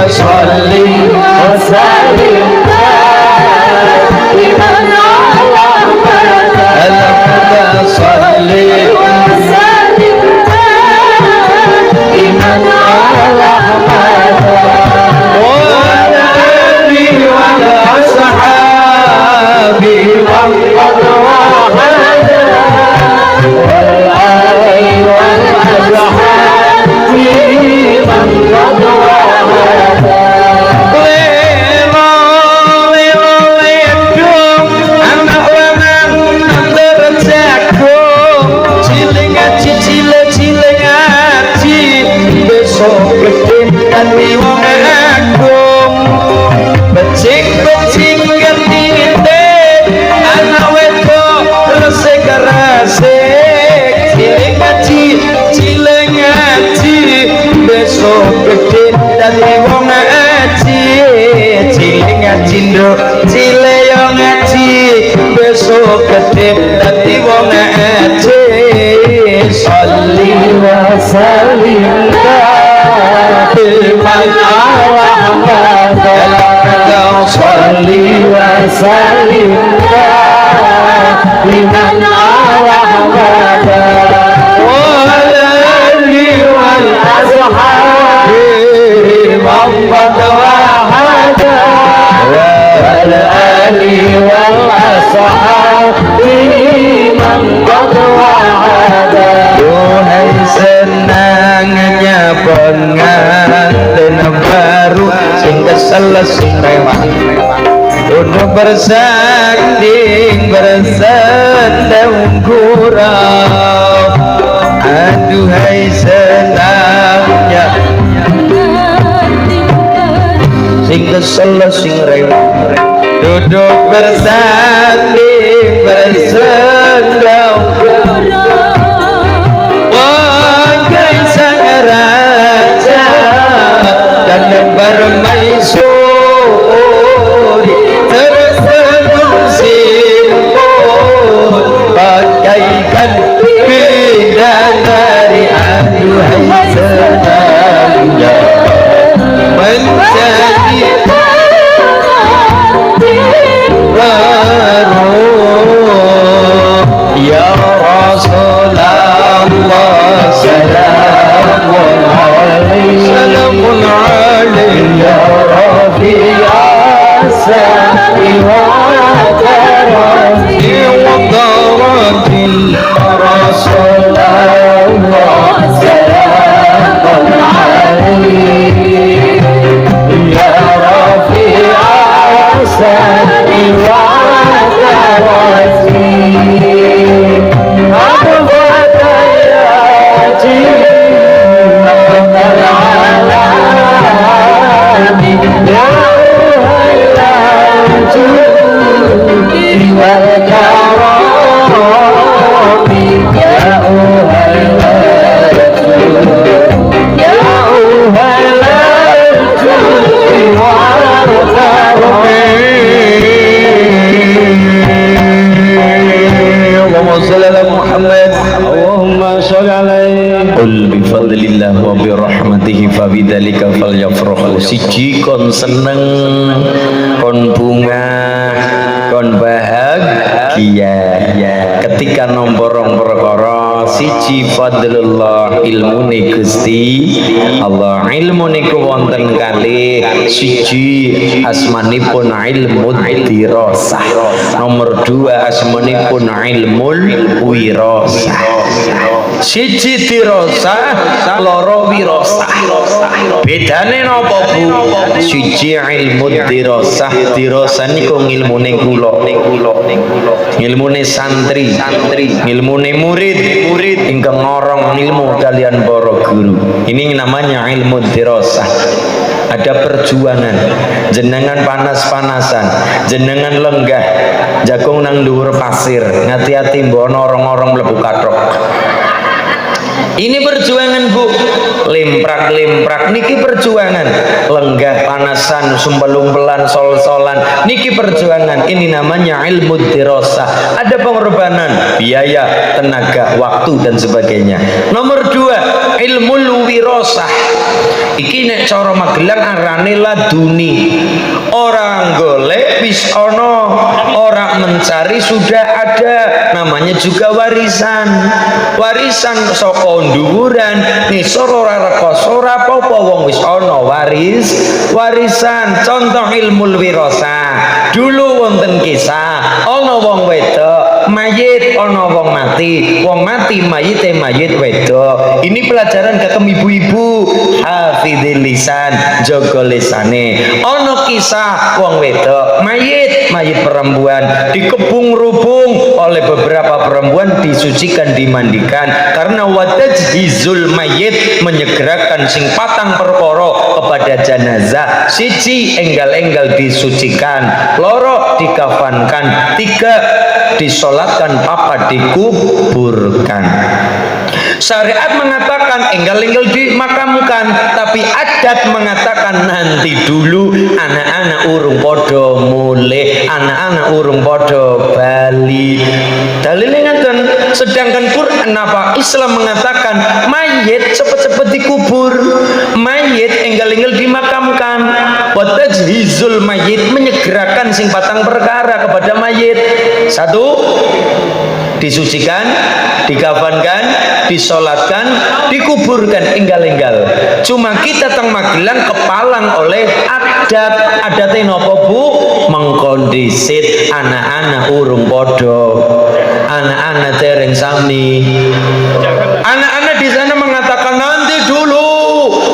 sholli wa sallim daiman ala sholli wa sallim daiman ala wa ali wa ashabi wa dadi wong agung becik-becik ketitik anak wedok resik-resik cilik ngaji besok gede dadi wong ngaji cilik ngaji nduk cilik yo ngaji esuk gedhe dadi wong ece sholli wa sallim daiman ala Muhammad sholli wa sallim daiman ala Muhammad wa ala alihi wal ashabi Muhammad wahada wa ala alihi wal ashabi Muhammad wahada. Duhai senangnya pengantin baru sing kesel sing rewang kudu bersanding bersandang gurau. Aduhai senangnya sing kesel sing rewang duduk bersanding bersandang wahai sang raja dan bermaisuri tersenyum simpul bagaikan bidadari. Aduhai senangnya menjadi baru ya Rasulullah salamun alaihi ya Rafi'a sa'i wa karati wa karatil Rasulullah salamun alaihi ya Rafi'a sa'i wa karati Qul bifadlillah wa birahmatihi fabidzalika falyafrahu. Siji kon seneng, kon bunga, kon bahagia ketika nomborong perkara. Siji fadlullah ilmune Gusti Allah, ilmu niku wonten kalih. Siji asmanipun ilmu dirasah, nomor dua asmanipun ilmul wirasah. Siji dirasah, loro wirasah. Bedane napa Bu? Siji ilmu dirasah, dirasah niku ngilmune kula, ngilmune santri, ngilmune murid ingkang ngorong ilmu kalian para guru. Ini namanya ilmu dirasah. Ada perjuangan, jenengan panas-panasan, jenengan lenggah jagung nang dhuwur pasir, ngati-ati mbono orang-orang mlebu kathok. Ini perjuangan Bu, lemprak-lemprak niki perjuangan, lenggah panasan, sumpel-umpelan, sol-solan niki perjuangan. Ini namanya ilmu dirasah. Ada pengorbanan, biaya, tenaga, waktu dan sebagainya. Nomor dua, ilmu wirasah. Iki nek cara Magelang arane laduni. Orang golek wis ana, orang mencari sudah ada. Namanya juga warisan. Warisan saka nduwuran, ngisor ora rekoso ora apa-apa wong wis ana warisan. Contoh ilmu wirasah. Dulu wonten kisah ana wong wedok mayit, ana wong mati mayit wedok. Ini pelajaran ke ibu-ibu, hafidhil lisan, jaga lisane. Ana kisah wong wedok mayit perempuan dikepung-rubung oleh beberapa perempuan, disucikan, dimandikan karena watajhizul mayit, menyegerakan sing patang perkara kepada jenazah. Siji enggal-enggal disucikan, loro dikafankan, tiga disolatkan, papat dikuburkan. Syariat mengatakan enggal-enggal dimakamkan, tapi adat mengatakan nanti dulu, anak-anak urung podo mulai, anak-anak urung podo bali. Dalilnya ngaten. Sedangkan Quran apa? Islam mengatakan mayit cepet-cepet dikubur, mayit enggal-enggal dimakamkan. Wa tajhizul mayit, menyegerakan sing patang perkara kepada mayit. Satu, disucikan, dikafankan, disolatkan, dikuburkan enggal-enggal. Cuma kita teng Magelang kepalang oleh adat. Adatnya nopo bu? Mengkondisit anak-anak urung podo, anak-anak tereng sami. Anak-anak di sana mengatakan nanti dulu,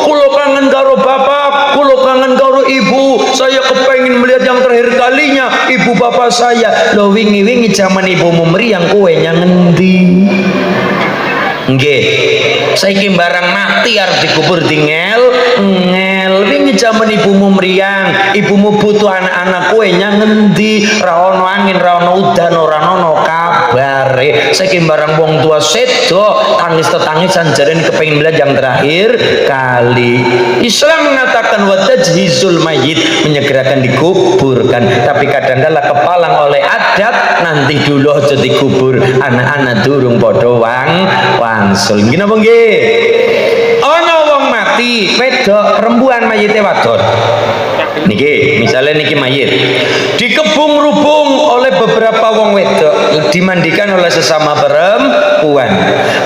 kulo kangen karo bapak, kulo kangen karo ibu, saya kepengen melihat yang terakhir kalinya ibu bapak saya. Lo wingi-wingi zaman ibumu meriang kue yang ngendi? Nggih, saiki barang mati arep dikubur ngel. Wingi zaman ibumu meriang, ibumu butuh anak-anak kue yang ngendi? Ra ono angin, ra ono udan, ora ono kabare. Saiki barang wong tua sedo tangis tetangisan jaren kepengin melihat yang terakhir kali. Islam mengatakan wa tajhizul mayit, menyegerakan dikuburkan, tapi kadang-kala kepalang oleh adat nanti dulu aja dikubur, anak-anak durung padha wangsul. Nggih napa nggih? Ana wong mati wedok, perempuan mayite wadon. Niki, misalnya niki mayit dikebung-rubung oleh beberapa wong wedok, dimandikan oleh sesama perempuan.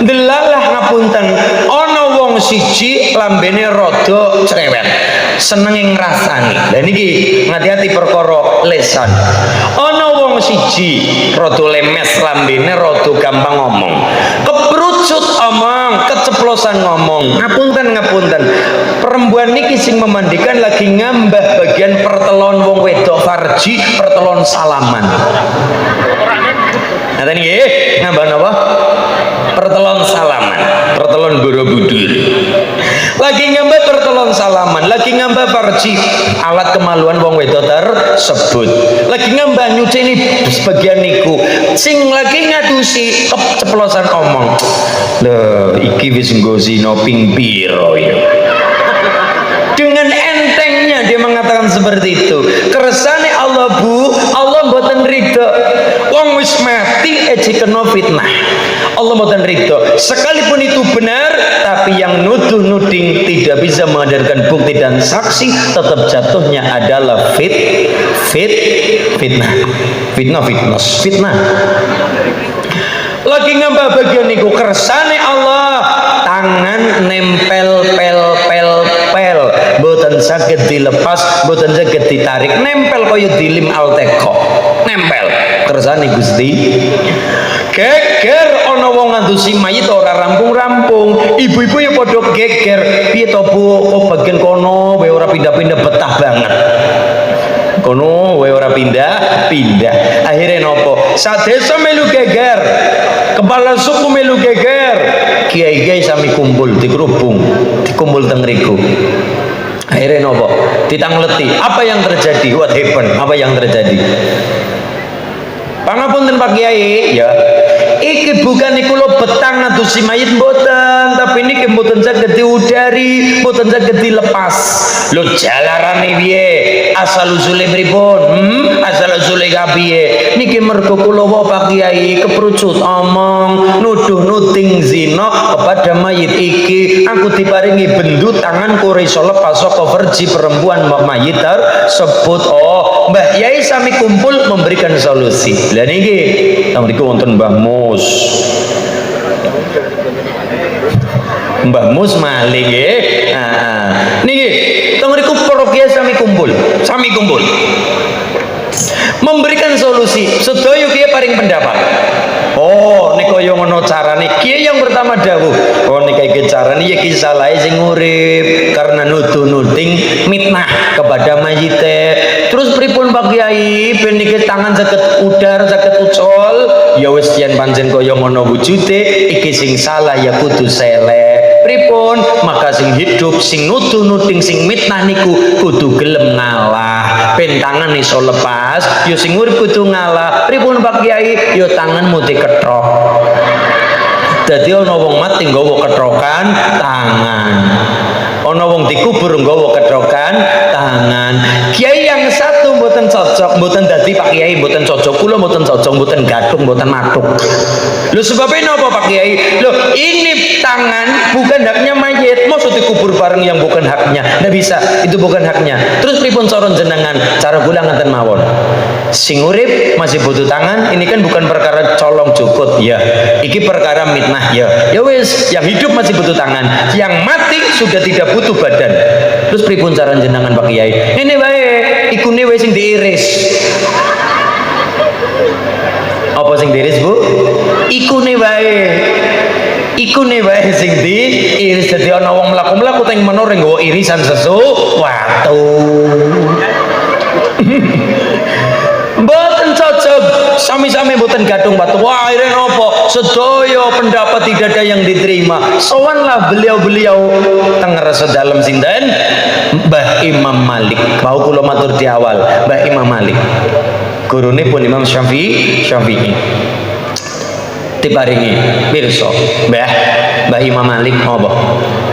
Delalah ngapunten, ana wong siji lambene rada cerewet, seneng ngrasani. Lah niki ngati-ati perkara lesan. Ana wong siji rada lemes lambene, rada gampang ngomong. Kebrucut omong, keceplosan ngomong. Ngapunten. Perempuan niki sing memandikan lagi ngambah bagian pertelon wong wedok farji, pertelon salaman. Ngaten nggih, ngambah napa? Pertelon salaman, pertelon Borobudur. Lagi ngambah pertelon salaman, lagi ngambah farji, alat kemaluan wong wedok tersebut. Lagi ngambah nyucini sebagian niku. Sing lagi ngadusi keceplosan omong. Lho, iki wis nggo zina ping piro ya. Dengan entengnya dia mengatakan seperti itu. Kersane Allah bu, Allah mboten ridho. Wong wis mati eji kena fitnah. Allah mboten ridho. Sekalipun itu benar, tapi yang nuduh-nuding tidak bisa menghadirkan bukti dan saksi, tetap jatuhnya adalah fitnah. Fitnah. Lagi ngambah bagian niku kersane Allah, tangan nempel pel boten saged dilepas, boten saged ditarik, nempel kaya dilim alteko, nempel kersane Gusti. Geger ana wong ngadusi mayit ora rampung-rampung, ibu-ibu ya padha geger. Piye to Bu, kok bagian kono wae ora pindah-pindah, betah banget. Kono wae ora pindah-pindah. Akhire nopo? Sadesa melu geger. Kepala suku melu geger. Kiai-kiai sami kumpul dikerubung, dikumpul teng mriku. Akhirnya nopo? Ditangleti. Apa yang terjadi? What happened? Apa yang terjadi? Pangapunten Pak Kiai, ya. Iki bukan niku lo betang ngadusi mayit mboten, tapi niki mboten saged diudari, mboten saged dilepas. Lho jalarane piye? Asal usule pripun? Asal usule kapiye? Niki mergo kula Pak Kiai keprucut omong, nuduh-nuding zina kepada mayit iki. Aku diparingi bendu tangan ora iso lepas saka verji perempuan mayit tersebut. Oh, Mbah Yai sami kumpul memberikan solusi. Lah niki teng mriku wonten Mbah Mus. Mbah Mus malih nggih. Niki teng mriku para kiai sami kumpul. Memberikan solusi. Sedaya kiai paring pendapat. Oh, nek kaya ngono carane. Kiai yang pertama dawuh, oh nek iki carane ya iki salahe sing urip karena nuduh-nuding mitnah kepada mayite. Terus pripun Pak Kiai? Ben niki tangan saged udar, saged ucul. Ya wis yen pancen kaya ngono wujude, iki sing salah ya kudu seleh. Pripun? Maka sing hidup, sing nuduh-nuding, sing mitnah niku kudu gelem ngalah. Ben tangan iso lepas, ya sing urip kudu ngalah. Pripun Pak Kiai? Ya tanganmu diketrok. Dadi ana wong mati nggawa ketrokan tangan. Ana wong dikubur nggawa ketrokan tangan. Kiai yang satu mboten cocok, mboten dadi Pak Kiai mboten cocok, kula mboten cocok, mboten gadung, mboten matuk. Lho sebabnya napa Pak Kiai? Lho ini tangan bukan haknya mayit, maksud dikubur bareng yang bukan haknya. Ndak bisa, itu bukan haknya. Terus pripun cara jenengan? Cara kula ngaten mawon. Sing urip masih butuh tangan, ini kan bukan perkara colong jukut ya. Iki perkara mitnah ya. Ya wis, yang hidup masih butuh tangan, yang mati sudah tidak butuh badan. Terus pripun cara jenengan Pak Kiai? Ini wae, ikune wae sing diiris. Apa sing diiris, Bu? Ikune wae. Ikune wae sing diiris. Dadi ana wong mlaku-mlaku teng menore nggawa irisan sesuatu. Mboten cocok, sami-sami mboten gadung batu. Wah, akhirnya nopo? Sedaya pendapat tidak ada yang diterima. Sowanlah beliau-beliau teng rasa dalem sinten? Mbah Imam Malik. Mau kula matur di awal, Mbah Imam Malik. Gurune pun Imam Syafi'i. Diparingi pirsa, Mbah Imam Malik apa?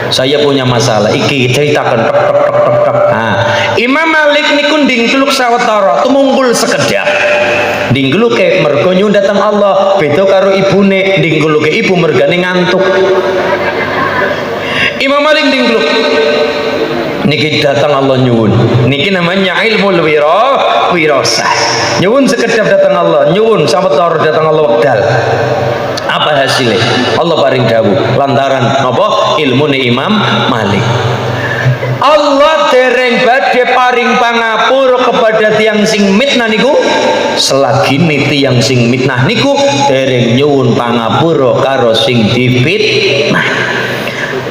Saya punya masalah iki ceritakan tok. Imam Malik niku ndingkluk sawetara tumungkul sekedap. Ndingkluke mergo nyuwun dhateng Allah, beda karo ibune ndingkluke ibu mergane ngantuk. Imam Malik ndingkluk niki datang Allah nyuwun. Niki namanya ilmu wirasah. Nyuwun sekedap datang Allah, nyuwun sawetara datang Allah wekdal. Apa hasilnya? Allah paring dawuh lantaran apa? Ilmune Imam Malik. Allah dereng badhe paring pangapura kepada tiang sing mitnah niku, selagi tiang sing mitnah niku dereng nyuwun pangapura karo sing difitnah.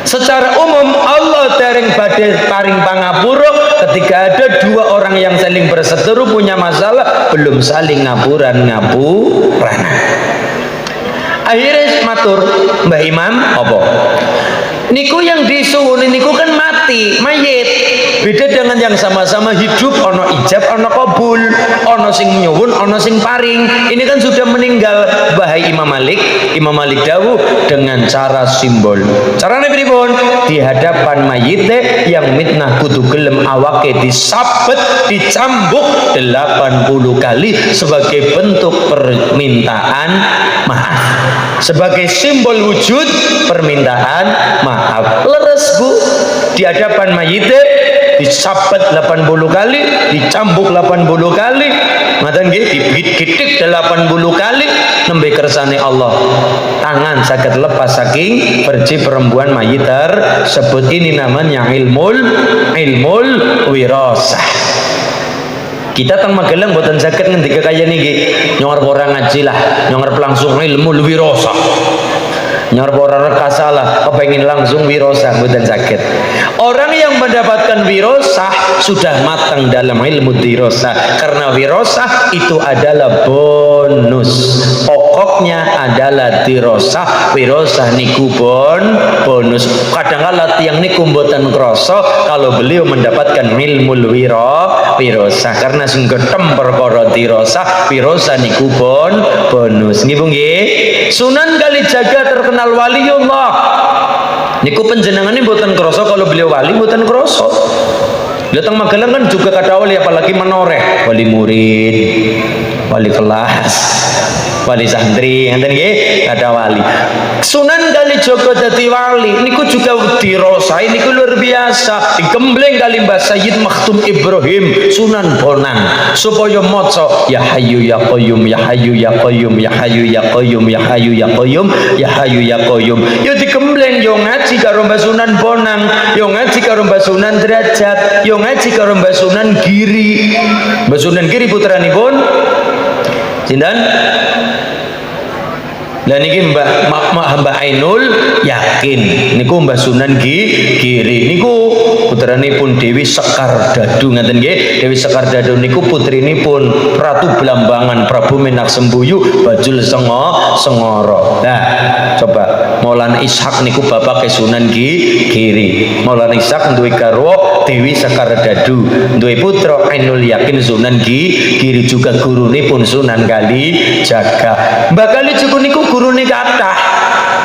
Secara umum Allah dereng badhe paring pangapura ketika ada dua orang yang saling berseteru punya masalah belum saling ngapuran. Akhirnya matur Mbah Imam apa? Niku yang disuwun niku kan mati, mayit. Beda dengan yang sama-sama hidup, ono ijab, ono kabul, ono sing nyuwun, ono sing paring. Ini kan sudah meninggal. Bahai Imam Malik dawuh dengan cara simbol. Carane pripun? Di hadapan mayite yang mitnah kudu gelem awake disabet, dicambuk 80 kali sebagai bentuk permintaan maaf. Sebagai simbol wujud permintaan maaf. Leres Bu, di hadapan mayite disabet 80 kali, dicambuk 80 kali, ngaten nggih, digidik 80 kali nembe kersane Allah. Tangan saged lepas saking perci perempuan mayit tersebut. Ini namanya ilmul wirasah. Kita teng Magelang mboten saged ngendika kaya niki, nyorep ora ngaji lah, nyorep langsung ilmu wirasah. Nyorep ora rekasalah, kepengin langsung wirasah mboten saged. Orang yang mendapatkan wirasah sudah matang dalam ilmu dirasah, karena wirasah itu adalah bonus. Pokoknya adalah dirasah, wirasah niku bonus. Kadang-kala tiyang niku mboten krasa kalau beliau mendapatkan ilmu wirasah, karena sing getem perkara dirasah, wirasah niku bonus. Nggih Bu nggih. Sunan Kalijaga terkenal waliullah. Niku panjenengane mboten krasa kalau beliau wali, mboten krasa. Datang Magelang kan juga kata wali, apalagi menoreh, wali murid, wali kelas, wali santri, ngeten nggih, ada wali. Sunan Kalijaga dadi wali niku juga dirasai niku luar biasa. Digembleng kali Mbah Sayyid Makhtum Ibrahim Sunan Bonang supaya maca ya hayyu ya qayyum ya hayyu ya qayyum ya hayyu ya qayyum ya hayyu ya qayyum ya hayyu ya qayyum. Ya digembleng yo ngaji karo Mbah Sunan Bonang, yo ngaji karo Mbah Sunan Derajat, yo ngaji karo Mbah Sunan Giri. Mbah Sunan Giri putranipun sinten? Lah niki Mbah Ainul Yakin niku Mbah Sunan Giri niku putranipun Dewi Sekar Dadu, ngaten nggih. Dewi Sekar Dadu niku putrinipun Ratu Blambangan Prabu Menak Sembuyu Bajul Sengoro. Nah, coba Maulana Ishak niku bapake Sunan Giri. Maulana Ishak duwe garwa Dewi Sekar Dadu, duwe putra Ainul Yakin Sunan Giri, juga gurunipun Sunan Kalijaga. Mbah Kalijaga niku gurune kathah.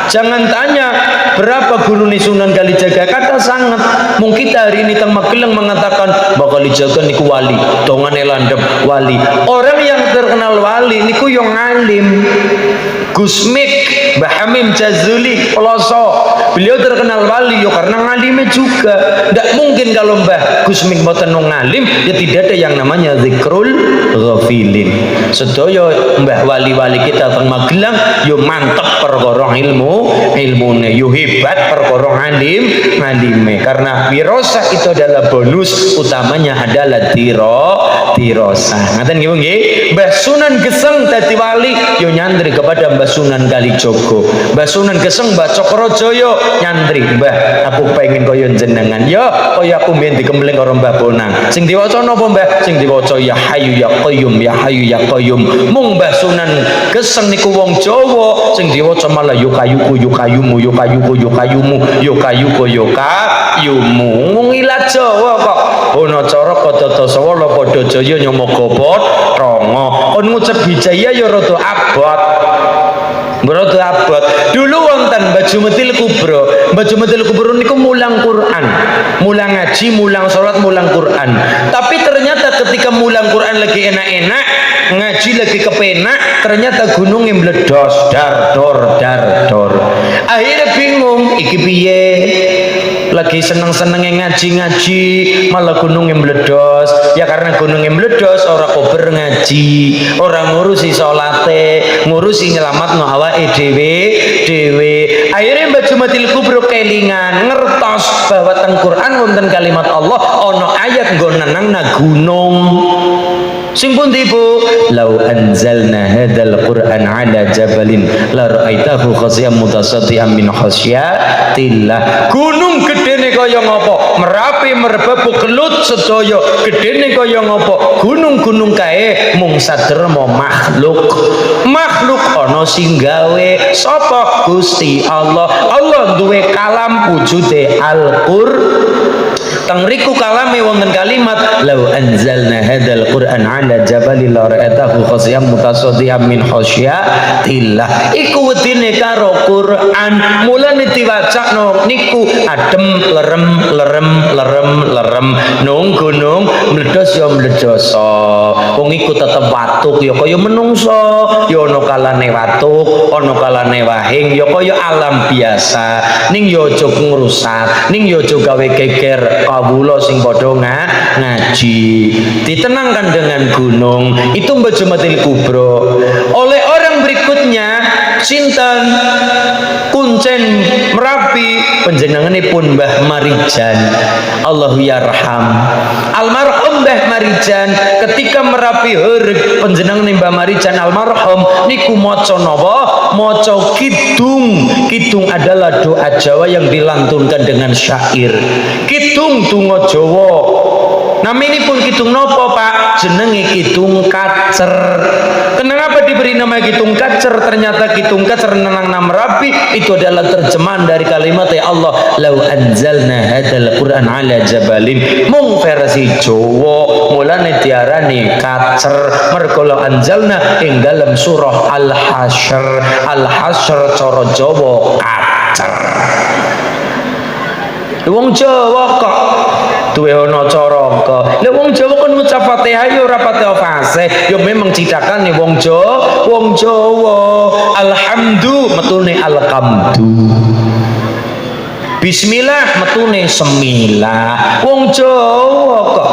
Jangan tanya berapa guru nih Sunan Kalijaga, kata sangat. Mungkin hari ini teng Magelang mengatakan Mbak Kalijaga niku wali, dongane landep wali. Orang yang terkenal wali niku yang ngalim. Gusmik, Mbah Hamim Jazuli Peloso, beliau terkenal wali yo karena ngalimnya juga. Tidak mungkin kalau Mbah Gusmik mboten ngalim ya tidak ada yang namanya zikrul ghafilin. Sedaya Mbah wali-wali kita teng Magelang yo mantep perkara ilmune, yo hebat perkara ngalime karena wirosah itu adalah bonus, utamanya adalah dirosah. Ngaten nggih. Mbah Sunan Geseng dadi wali yo nyantri kepada Mbah Sunan Kalijogo. Mbah Sunan Geseng Mbah Cokrojoyo nyantri, Mbah aku pengen kaya jenengan. Ya kaya aku mbiyen dikemling karo Mbah Bonang. Sing diwaca napa Mbah? Sing diwaca ya Hayyu ya Qayyum, ya Hayyu ya Qayyum. Mung Mbah Sunan Geseng niku wong Jawa, sing diwaca malah yo kayuku yo kayumu, yo kayuku yo kayumu, yo kayuku yo kayumu. Mung ilat Jawa kok. Ono cara padha Dasawala padha Jaya nyomoga Rongo. Kon ngucap Wijaya ya rada abot. Rada abot. Dulu wonten Mbah Jumetil Kubro. Mbah Jumetil Kubro niku mulang Quran. Mulang ngaji, mulang salat, mulang Quran. Tapi ternyata ketika mulang Quran lagi enak-enak, ngaji lagi kepenak, ternyata gunungnya meledos, dar dor. Akhirnya bingung, iki piye? Lagi seneng-senengnya ngaji malah gunungnya meledos. Ya karena gunungnya meledos orang kober ngaji, orang ngurusi salate, ngurusi nyelamatno awake dhewe. Akhirnya Mbah Jumetil Kubro kelingan ngertos bahwa teng Quran wonten kalimat Allah ono ayat nggo nenangna gunung. Sing pundi Bu? Lau anzalna hadzal Qur'an ala jabalin la ra'aitahu khashiyan mutasaddian min khasyatillah. Gunung gedene kaya ngopo? Merapi merbabu kelut sedaya gedene kaya ngopo? Gunung-gunung kae mung saderma makhluk. Makhluk ana sing gawe sapa? Gusti Allah. Allah duwe kalam wujude Al-Qur'an. Tengriku kalame wonten kalimat lau anzalna hadzal Qur'an ala jabalin la ra'atahu khashiyan mutasaddian min khasyatillah. Iku wedine karo Quran, mulane diwacakno niku adem lerem nung gunung meledos ya meledos. Wong iku tetep watuk ya kaya menungso, ya ana kalane watuk, ana kalane wahing ya kaya alam biasa. Ning ya aja ngrusak, ning ya aja gawe geger kawula sing padha ngaji. Ditenangkan dengan gunung. Itu Mbah Jumetil Kubro. Oleh orang berikutnya sinten Kuncen Merapi panjenenganipun Mbah Marijan. Allahu yarham. Almarhum Mbah Marijan ketika Merapi heureug panjenengan Mbah Marijan almarhum niku maca napa? Maca kidung. Kidung adalah doa Jawa yang dilantunkan dengan syair. Kidung donga Jawa. Naminipun kidung nopo Pak? Jenenge kidung kacer. Kenapa diberi nama kidung kacer? Ternyata kidung kacer nenang Merapi itu adalah terjemahan dari kalimat ya Allah lau anzalna hadzal Qur'an ala jabalin. Mung versi Jawa mulane diarani kacer mergo lau anzalna ing dalam surah Al-Hasyr. Al-Hasyr cara Jawa kacer. Wong Jawa kok duwe ana cara kok. Lah wong Jawa kon ngucap Fatihah ya ora Fatihah fasih, ya memang cidakane wong Jawa. Wong Jawa alhamdu metune alhamdu. Bismillah metune semilah. Wong Jawa kok.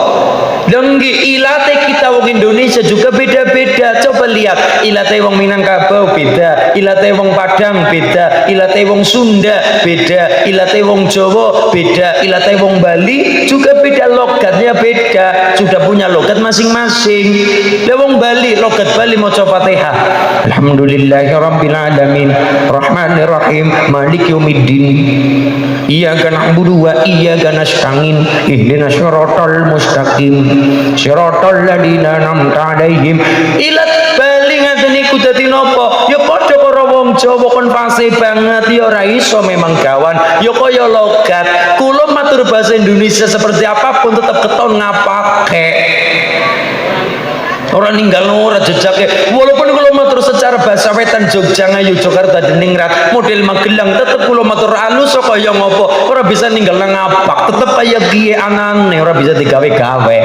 Denggi ilate kita wong Indonesia juga beda-beda. Coba lihat ilate wong Minangkabau beda, ilate wong Padang beda, ilate wong Sunda beda, ilate wong Jawa beda, ilate wong Bali juga beda, logatnya beda, sudah punya logat masing-masing. Lah wong Bali logat Bali maca Fatihah. Alhamdulillahirabbil alamin, Rahmanir Rahim, Maliki yaumiddin. Iyyaka na'budu wa iyyaka nasta'in. Ihdinas siratal mustaqim. Siratal ladzina an'amta 'alaihim. Ilat Bali ngaten niku dadi napa? Ya padha karo wong Jawa kon fasih banget ya ora iso memang gawan. Ya kaya logat. Kula matur bahasa Indonesia seperti apapun tetap keton ngapake. Orang ninggal ora jejake. Walaupun kula matur secara cara bahasa wetan Jogja ngayu Jakarta deningrat model Magelang tetep kula matur alus kaya ngopo ora bisa ninggal nang ngapak tetep kaya kiye anane ora bisa digawe-gawe.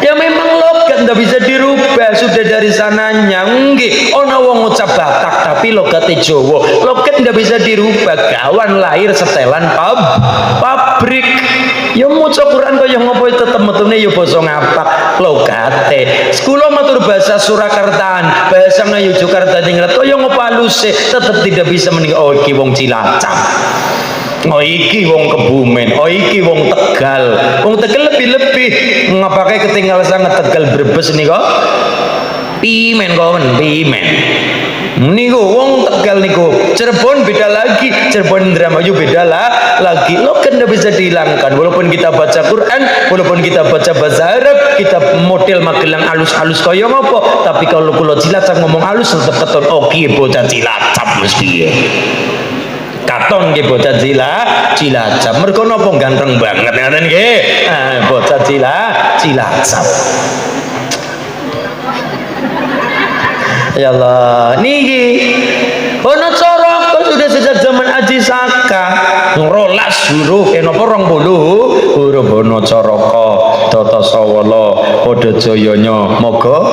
Ya memang logat ndak bisa dirubah sudah dari sananya. Nggih, ana wong ngucap Batak tapi logate Jawa. Logat ndak bisa dirubah. Gawan lahir setelan pabrik. Ya maca Quran kaya ngopo tetep metune ya basa ngapak logate. Kula matur bahasa Surakartaan, bahasa Ngayogyakarta ningrat kaya ngopo aluse tetep tidak bisa meninggal. Oh iki wong Cilacap. Oh iki wong Kebumen, oh iki wong Tegal. Wong Tegal lebih-lebih ngapake ketinggal sangat Tegal Brebes niku. Pimen kawan, pimen. Niku wong Tegal niku. Cirebon beda lagi, Cirebon Indramayu beda lagi. Lo kan tidak bisa dihilangkan. Walaupun kita baca Quran, walaupun kita baca bahasa Arab, kita model Magelang halus-halus kaya ngopo, tapi kalau kula Cilacap ngomong halus tetep keton oke bocah Cilacap mesti. Katon nggih bocah Cilacap. Mergo napa ganteng banget ngaten nggih. Bocah Cilacap. Ya Allah, niki ono cara sudah sejak zaman Aji Saka rolas huruf napa 20 huruf ono caraka tata sawala padha jayanya moga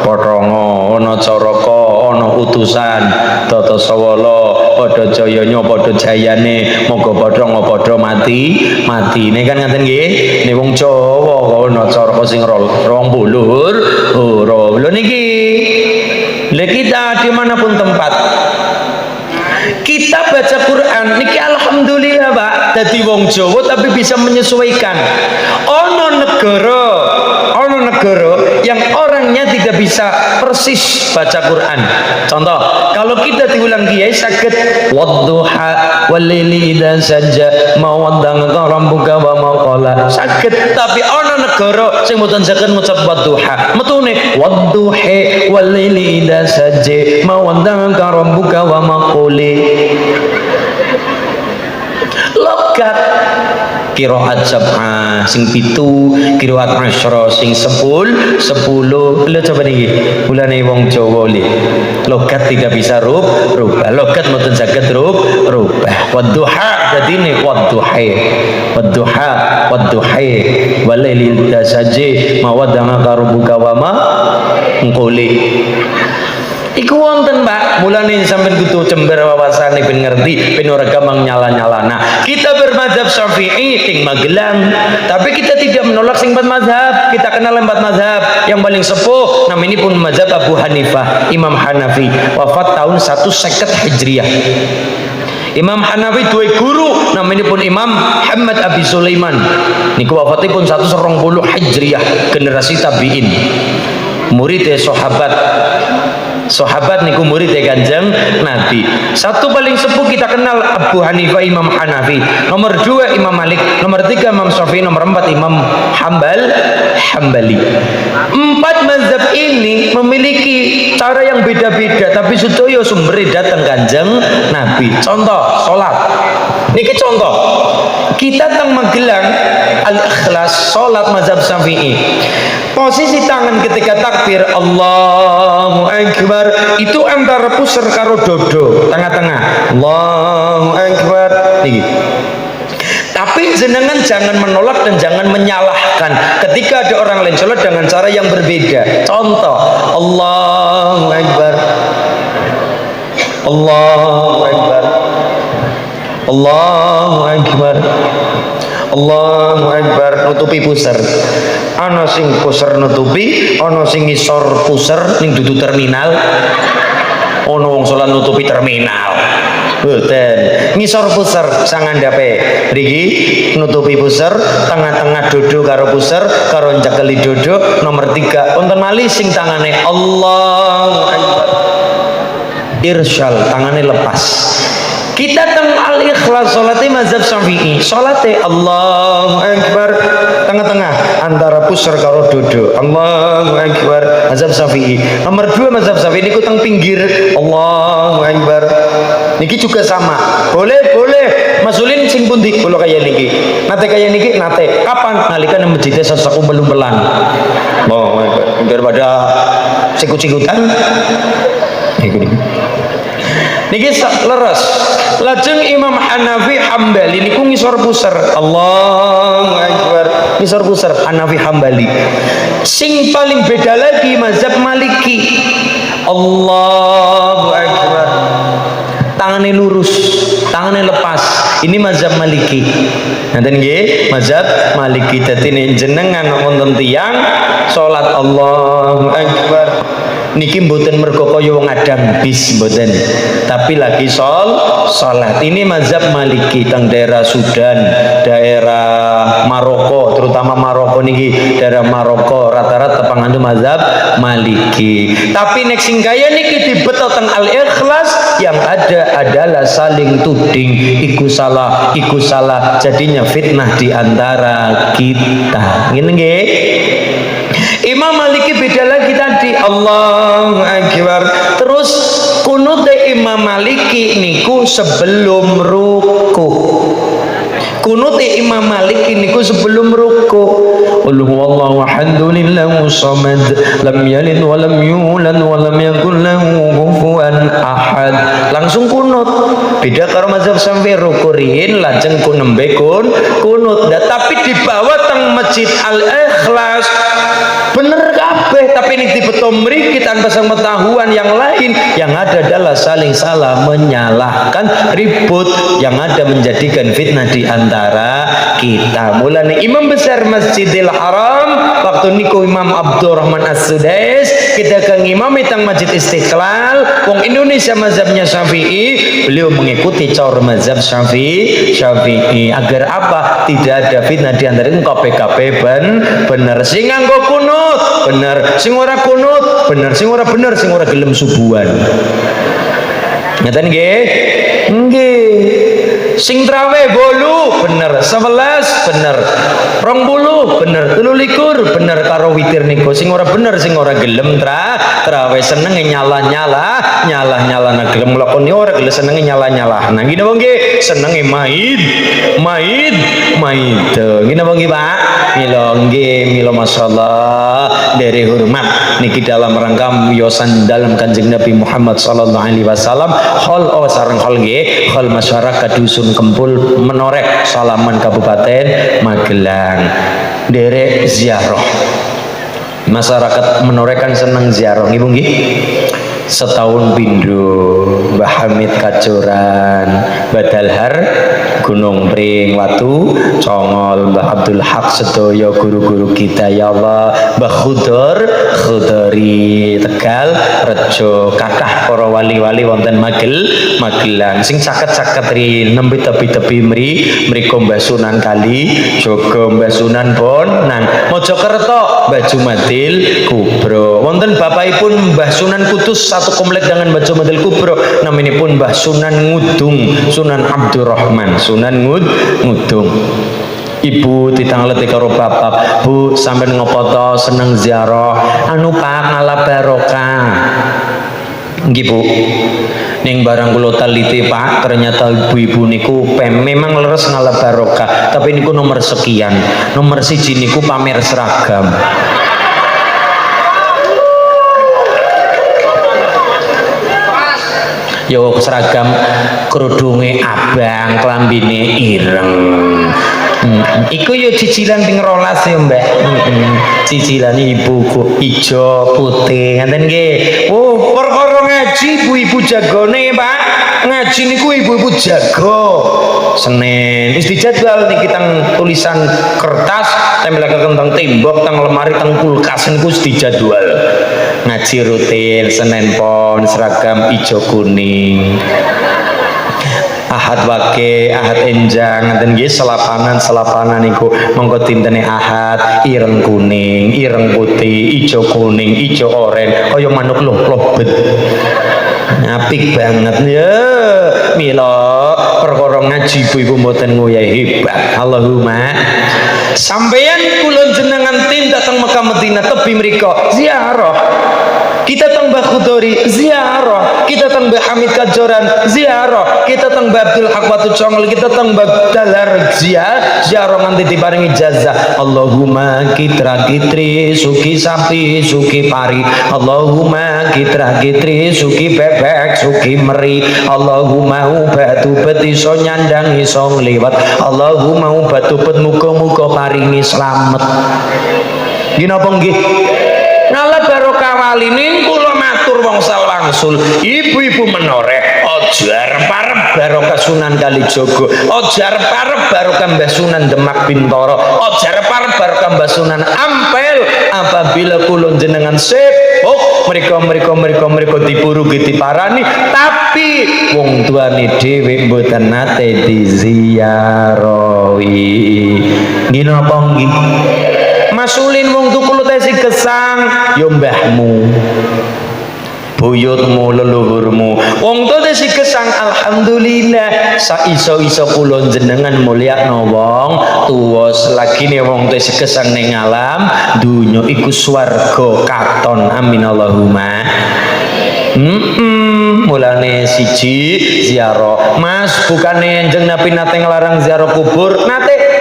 patanga ana caraka ana utusan tata sawala padha jayanya padha jayane moga padha mati ini kan ngaten nggih nek wong Jawa ana caraka sing 20 huruf lho niki. Kita dimanapun tempat kita baca Quran niki alhamdulillah Pak dadi wong Jawa tapi bisa menyesuaikan. Ono negara yang orangnya tidak bisa persis baca Quran. Contoh, kalau kita diulang kiai sakit wadduha walaili idza sajja ma wadda'aka rabbuka wa ma qala sakit, tapi ono negara sing mboten saged ngucap wadduha metune wadduha walaili idza sajja ma wadda'aka rabbuka wa ma qala. Logat qiraat sab'ah sing 7, qiraat asyra sing 10. Lho coba niki bulane wong Jawa li. Logat tidak bisa rubah. Logat mboten saged rubah. Wadduha dadine wadduha walaili idza sajja ma wadda'aka rabbuka wa ma qala. Iku wonten Pak, mulane sampean kudu cember wawasane ben ngerti, ben ora gampang nyala-nyalana. Kita bermadzhab Syafi'i ting Magelang, tapi kita tidak menolak sing 4 mazhab. Kita kenal 4 mazhab. Yang paling sepuh nama ini pun mazhab Abu Hanifah, Imam Hanafi, wafat tahun 150 Hijriah. Imam Hanafi dua guru nama ini pun Imam Muhammad Abi Sulaiman. Niku wafatnya pun 120 Hijriah, generasi tabi'in. Murid sahabat niku murid Kanjeng Nabi. Satu paling sepuh kita kenal Abu Hanifah Imam Hanafi, nomor 2 Imam Malik, nomor 3 Imam Syafi'i, nomor 4 Imam Hambali. 4 mazhab ini memiliki cara yang beda-beda tapi sedaya sumbernya datang Kanjeng Nabi. Contoh salat niki contoh kita teng Magelang Al-Ikhlas salat mazhab Syafi'i. Posisi tangan ketika takbir Allahu Akbar itu antara pusar karo dodo tengah-tengah. Allahu Akbar niki. Tapi jenengan jangan menolak dan jangan menyalahkan ketika ada orang lain sholat dengan cara yang berbeda. Contoh Allahu Akbar, Allahu Akbar, Allahu Akbar, Allahu Akbar, nutupi pusar. Ana sing pusar nutupi, ana sing ngisor pusar ning dudu terminal. Ana wong salat nutupi terminal. Boten. Ngisor pusar sangandape. Mriki nutupi pusar, tengah-tengah dodo karo pusar, karo njageli dodo, nomor 3. Wonten malih sing tangane Allahu Akbar. Irsyal, tangane lepas. Kita teng Al-Ikhlas salate mazhab Syafi'i. Salate Allahu Akbar tengah-tengah antara pusar karo dodo. Allahu Akbar mazhab Syafi'i. Nomor 2 mazhab Syafi'i niku teng pinggir Allahu Akbar. Niki juga sama. Boleh. Mas Ulin sing pundi kula kaya niki. Nate kaya niki nate. Kapan? Nalika nang masjid sesaku belum-belan. Oh, daripada sikut-sikutan. Niki leres. Lajeng Imam Hanafi Hambali niku ngisor pusar. Allahu Akbar. Ngisor pusar Hanafi Hambali. Sing paling beda lagi mazhab Maliki. Allahu Akbar. Tangannya lurus, tangannya lepas. Ini mazhab Maliki. Nanti nggih, mazhab Maliki. Dadi nek jenengan wonten tiyang salat Allahu Akbar. Niki mboten mergo kaya wong adang bis mboten. Tapi lagi salat. Ini mazhab Maliki teng daerah Sudan, daerah Maroko, terutama Maroko niki, daerah Maroko rata-rata pangandu mazhab Maliki. Tapi nek sing kaya niki dibeto teng Al-Ikhlas, yang ada adalah saling tuding, iku salah, jadinya fitnah di antara kita. Ngene nggih. Imam Maliki beda lagi tadi. Allahu Akbar. Terus kunut Imam Maliki niku sebelum ruku. Kunut Imam Maliki niku sebelum ruku. Qul huwallahu ahadulillahu samad lam yalid wa lam yulad wa lam yakul lahu kufuwan ahad. Langsung kunut. Beda karo mazhab Syafi'i rukurin lajeng kunembe kunut. Tapi dibawa teng Masjid Al-Ikhlas bener kabeh, tapi ini dibeto mriki tanpa pengetahuan yang lain. Yang ada adalah saling salah menyalahkan, ribut, yang ada menjadikan fitnah di antara kita. Mulane imam besar Masjidil Haram waktu niku Imam Abdurrahman As-Sudais kita kang imam tang Masjid Istiqlal, wong Indonesia mazhabnya Syafi'i, beliau mengikuti cara mazhab Syafi'i agar apa? Tidak ada fitnah di antara KPKP bener sing nganggo kunut bener, sing ora kunut bener, sing ora bener, sing ora gelem subuhan. Ngeten nggih? Nggih. Sing traweh 8 bener, 11 bener, 20 bener, 23 bener karo witir niku. Sing ora bener, sing ora gelem traweh senenge nyala-nyala na gelem nglakoni ora gelem senenge nyala-nyala. Nah ngene wong nggih, senenge maid. Ngene wong nggih Pak. Mila masyaallah dari hormat niki dalam rangka miyosan dalam Kanjeng Nabi Muhammad sallallahu alaihi wasallam sareng hol nggih, hol masyarakat dusun Kempul menoreh Salaman Kabupaten Magelang derek ziarah. Masyarakat menoreh kan seneng ziarah nggih nggih. Setahun pindu Mbah Hamid Kacoran, Badalhar Gunung Pring Watu Congol, Mbah Abdul Haq sedoyo guru-guru kita ya Allah, Mbah Khudori Tegal Rejo, kathah para wali-wali wonten Magelang sing caket-caket ri nembe tepi-tepi mriko Mbah Sunan Kali Jogo, Mbah Sunan Bonang Mojokerto, Mbah Jumadil Kubro, wonten bapakipun Mbah Sunan Kudus satu komplek dengan Mbah Jumadil Kubro, naminipun Mbah Sunan Ngudung, Sunan Abdurrahman, Sunan Ngudung. Ibu ditanglet karo bapak, Bu sampean ngopo to seneng ziarah? Anu Pak ngalah barokah. Nggih Bu. Ning barang kula teliti Pak, ternyata ibu-ibu niku memang leres ngalah barokah, tapi niku nomor sekian. Nomor 1 niku pamer seragam. Yo seragam kerudunge abang, klambine ireng. Iku yo cicilan ping 12 ya Mbak. Cicilan ibuku ijo putih ngaten nggih. Oh, perkara ngaji ibu-ibu jagone Pak. Ngaji niku ibu-ibu jago. Senin wis dijadwal niki tang tulisan kertas, tempelake teng tembok, teng lemari, teng kulkas niku wis dijadwal. Ngaji rutin Senin Pon seragam ijo kuning. Ahad wake, Ahad enjang, ngaten nggih selapanan niku monggo dintene Ahad ireng kuning, ireng putih, ijo kuning, ijo oren, kaya manuk lobet. Apik banget ya. Mila perkara ngaji ibu-ibu mboten nguyai hebat. Allahumma sampeyan kula jenengan tindak teng Mekah Madinah tebi mriko ziarah. kita teng Mbah Khudori ziarah, kita teng Mbah Hamid Kajoran ziarah, kita teng Mbah Abdul Haq Watu Congol, kita teng Mbah Dalar ziarah nganti diparingi ijazah. Allahumma kitra kitri suki sapi suki pari, Allahumma kitra kitri suki bebek suki meri, Allahumma ubat-ubat iso nyandang iso ngliwat, Allahumma ubat-ubat muga-muga paringi slamet. Gini apa nggih? Ngalah barokah waline kula matur wong salwangsul, ibu-ibu menoreh aja arep-arep barokah Sunan Kalijaga, aja arep-arep barokah Mbah Sunan Demak Bintoro, aja arep-arep barokah Mbah Sunan Ampel. Apabila kula jenengan sibuk mereka dipurugi diparani, tapi wong tuane dhewe mboten nate diziarahi. Nggih napa nggih? Masulin wong tukul tesi gesang yo mbahmu, buyutmu, leluhurmu. Wong tuwa tesi gesang alhamdulillah saiso-iso kula jenengan mulyakno wong tuwa. Selagine wong tesi gesang ning alam dunya iku swarga katon. Amin Allahumma. Mulane siji ziarah. Mas, bukane Kanjeng Nabi nate nglarang ziarah kubur nate.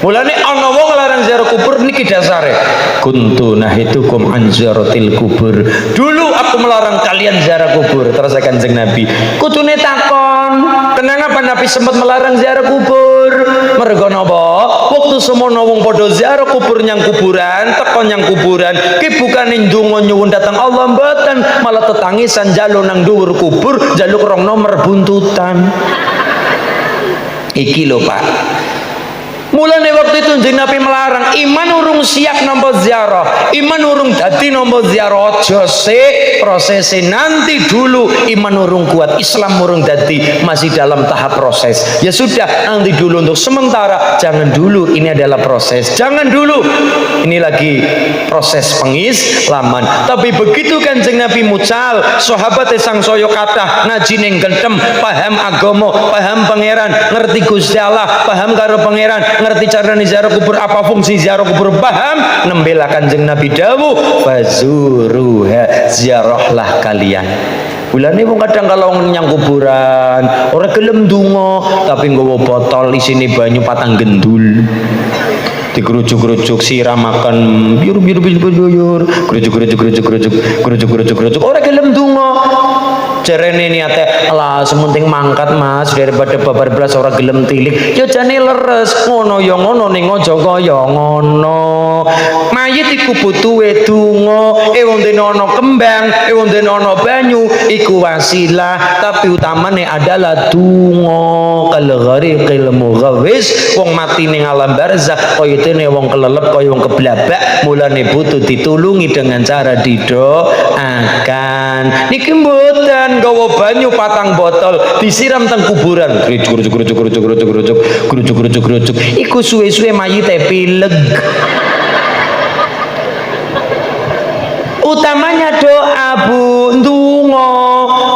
Mulane ana wong larang ziarah kubur niki dasare. Kuntu nahitukum an ziyaratil kubur. Dulu aku melarang kalian ziarah kubur. Terus Kanjeng Nabi, kudune takon, kenapa Nabi sempat melarang ziarah kubur? Mergo napa? Waktu semono wong padha ziarah kubur nyang kuburan, teko nyang kuburan, ki bukane ndonga nyuwun datang Allah mboten, malah tetangisan jalo nang dhuwur kubur, jaluk rong nomor buntutan. Iki lho Pak. Mulane waktu itu Kanjeng Nabi melarang, iman urung siap nampa ziarah, iman urung dadi nampa ziarah, aja sik prosese nanti dulu. Iman urung kuat, Islam urung dadi, masih dalam tahap proses. Ya sudah, nanti dulu untuk sementara, jangan dulu, ini adalah proses. Jangan dulu. Ini lagi proses pengislaman. Tapi begitu Kanjeng Nabi mucal, sahabat sang soyo kathah ngaji ning gentem, paham agama, paham pangeran, ngerti Gusti Allah, paham karo pangeran, ngerti cara ziarah kubur, apa fungsi ziarah kubur, paham, nembela Kanjeng Nabi dawuh fazuruha, ziarahlah kalian. Bulane wong kadang kalau nyang kuburan ora gelem ndonga tapi nggawa botol isine banyu patang gendul, dikerucuk-kerucuk siramaken biru kerucuk ora gelem ndonga. Jarene niate alah sementing mangkat Mas daripada babar belas ora gelem tilik. Ya jane leres ngono ya ngono ning aja kaya ngono. Mayit iku butuhe donga, wong dene ana kembang, wong dene ana banyu iku wasilah, tapi utamane adalah donga. Kal ghariqil mughawis, wong mati ning alam barzakh kaya dene wong kelelep kaya wong keblabak, mulane butuh ditulungi dengan cara didoakan. Niki mboten gawa banyu patang botol disiram teng kuburan grucuk iku suwe-suwe mayite pileg. Utamanya doa Bu, ndonga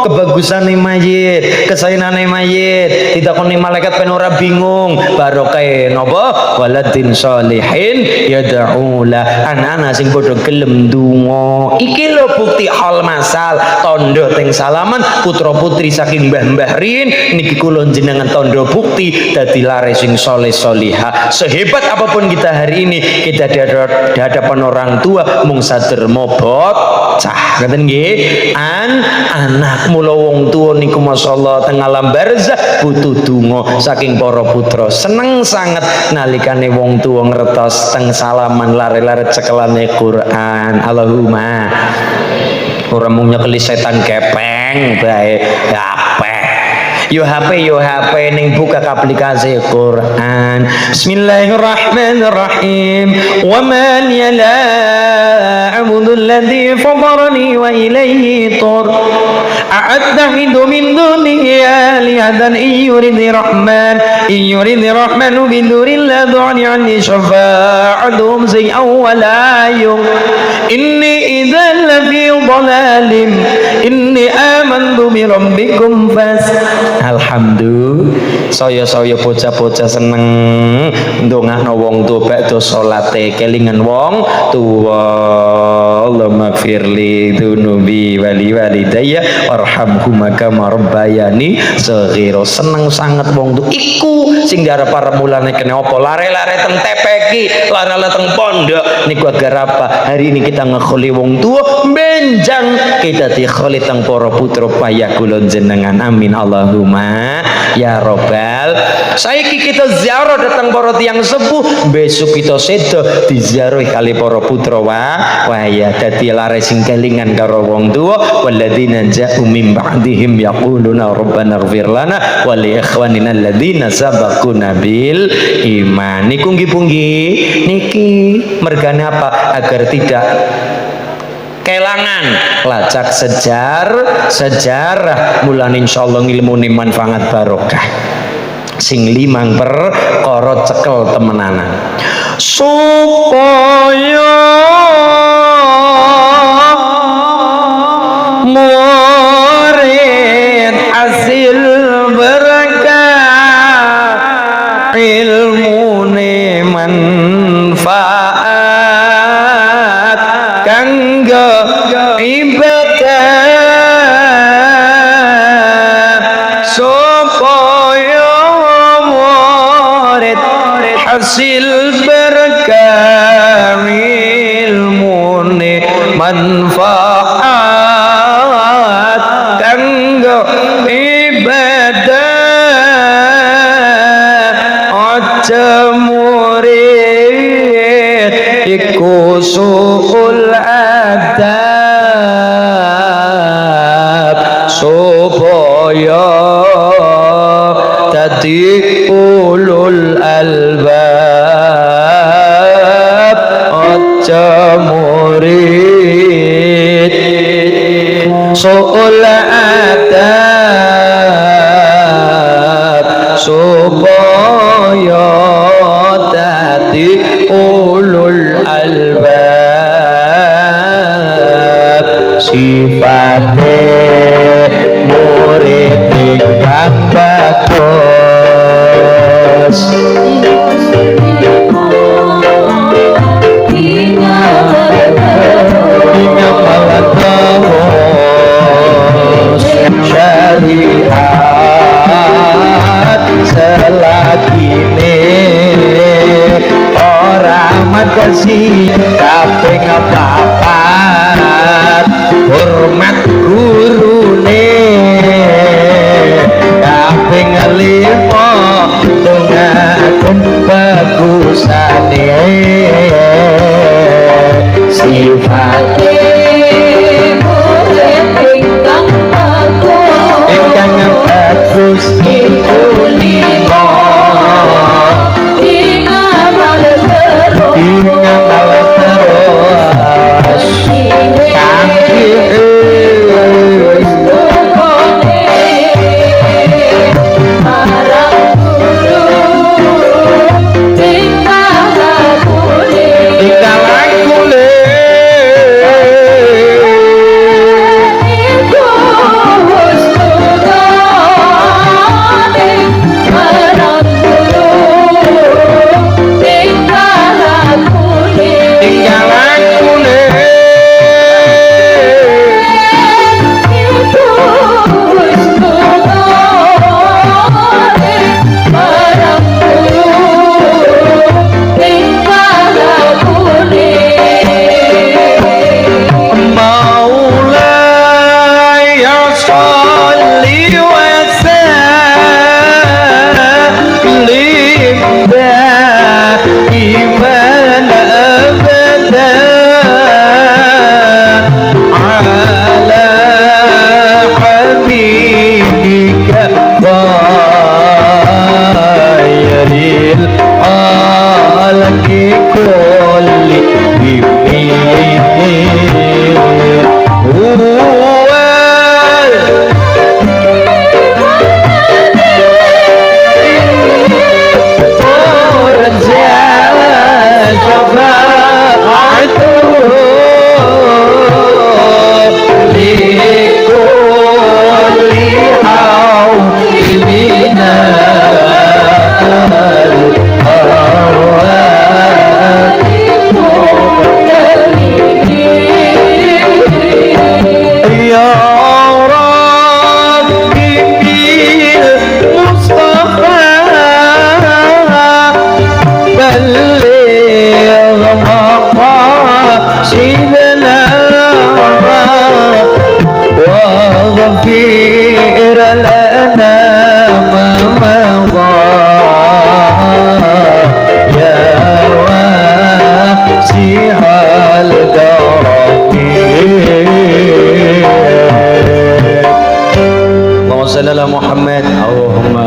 kebagusane mayit, kesaenane mayit, ditakoni malaikat pen ora bingung, barokah napa waladin sholihin yad'ula, anak-anak sing padha gelem ndonga. Iki lho bukti hal masal tondo teng salaman putra putri saking mbah-mbah riyin niki kula jenengan tondo bukti dadi lare sing saleh salihah. Sehebat apapun kita hari ini, kita di hadapan orang tua mung saderma bocah, ngaten nggih. Anak mula wong tuwa niku masyaallah teng alam barzakh butuh donga saking para putra. Seneng sanget nalikane wong tuwa ngertos teng salaman lare-lare cekelane Quran. Allahumma ora mung nyekeli setan kepeng bae apik. Yo HP ning buka aplikasi Quran. Bismillahirrahmanirrahim. Wa man la a'budu alladhi fatarani wa ilayhi tur. A'attahidu min dunihi alihadan yuridi rahmanu bidurillah du'ani anni syafa'atuhum say'aw wa la yung. Inni idhan lafi dhalalim. Inni amantu bi rabbikum fas. Alhamdulillah. saya bocah-bocah seneng ndongakno wong tuwa bakda salate kelingan wong tuwa. Allahumma gfirli dzunubi wali walidayya warhamhuma kama rabbayani shaghira. Seneng sanget wong tuwa iku sing diarep para mulane kene apa lare-lare teng tepeki lare-lare teng pondok niku agar apa hari ini kita ngekholi wong tuwa benjang kita dikholi teng para putra payah jenengan amin Allahumma ya robbal. Saiki kita ziarah datang para tiyang sepuh, besok kita sedo diziarahi kali para putra waya dadi lare sing kelingan karo wong tuwa. Walladzina ja'u min ba'dihim yaquluna rabbana ighfir lana wa li ikhwanina alladzina sabaquna bil iman. Niku nggih niki mergane apa agar tidak kelangan lacak sejarah mulan insyaallah ngilmune manfaat barokah sing limang perkara cekel temenanan supaya murid hasil berkah ilmune manfaat kanggo ibadah supaya murid hasil berkah ilmune manfaat kanggo ibadah aja murid iku suul adab supaya dadi ulul albab aja murid suul adab supaya dadi ulul albab sifate murid ingkang bagus syariat selagine orang makasih kaping papat hormat gurune kaping lima dongaken bagusane sifate ingkang bagus iku lima ingamal terus kanthi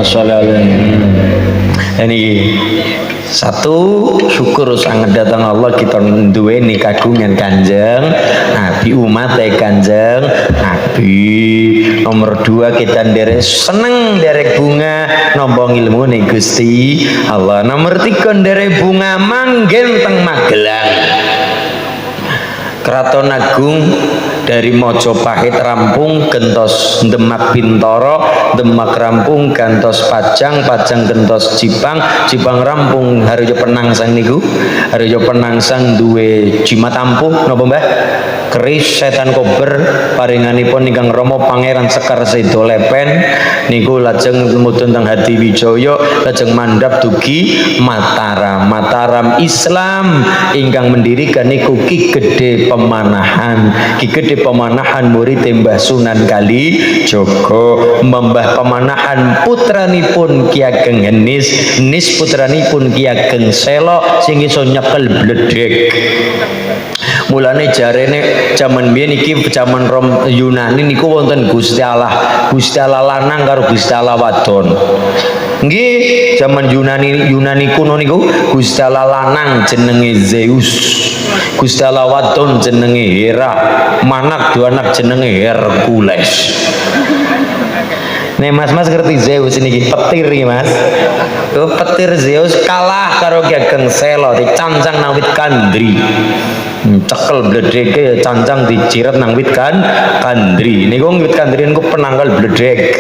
sholli alaihi. Ini satu syukur sangat datang Allah kita duweni kagungan Kanjeng Nabi, umat Kanjeng Nabi. Nomor dua kita nderek seneng nderek bunga nombong ilmu nih Gusti Allah. Nomor tiga nderek bunga manggen teng Magelang Keraton Agung dari Mojopahit rampung gentos Demak Bintoro, Demak rampung gantos Pajang, Pajang gentos Jipang, Jipang rampung Harjo Penangsang niku. Harjo Penangsang duwe jimat ampuh napa Mbah? Keris setan kober paringanipun ingkang Rama Pangeran Sekar Sedo Lepen niku lajeng mudhun teng Hadi Wijaya lajeng mandhap dugi Mataram. Mataram Islam ingkang mendirikan niku Ki Gede Pemanahan. Ki Gede Pemanahan murid Mbah Sunan Kalijaga. Mbah Pemanahan putranipun Ki Ageng Henis, Nis putranipun Ki Ageng Selo sing iso nyekel bledhek. Mulane jarene jaman biyen iki jaman Rom Yunani niku wonten Gusti Allah lanang karo Gusti Allah wadon. Nggih, jaman Yunani kuno niku Gusti Allah lanang jenenge Zeus. Gusti Allah wadon jenenge Hera. Manak dua anak jenenge Hercules. Nih mas ngerti Zeus niki petir iki mas. Petir Zeus kalah karo Ki Ageng Selo dicancang nang wit kandri. Cekel bledeke cancang diciret nang wit kandri. Niku wit kandri niku penanggal bledek.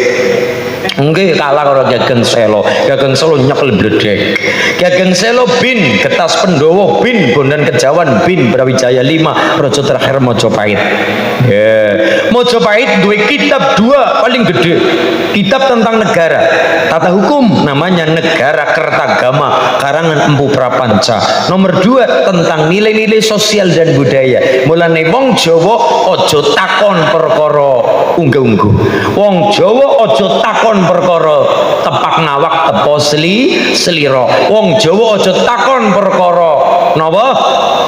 Nggih kalah karo Ki Ageng Selo. Ki Ageng Selo nyekel bledek. Ki Ageng Selo bin Getas Pendowo bin Bondan Kejawan bin Brawijaya 5 raja terakhir Mojopahit. Mojopahit duwe kitab dua paling gede. Kitab tentang negara, tata hukum namanya Negara Kertagama karangan Empu Prapanca. Nomor dua tentang nilai-nilai sosial dan budaya. Mulane wong Jawa ojo takon perkara unggah-ungguh. Wong Jawa ojo takon perkara tepak ngawak tepo slira. Wong Jawa ojo takon perkara napa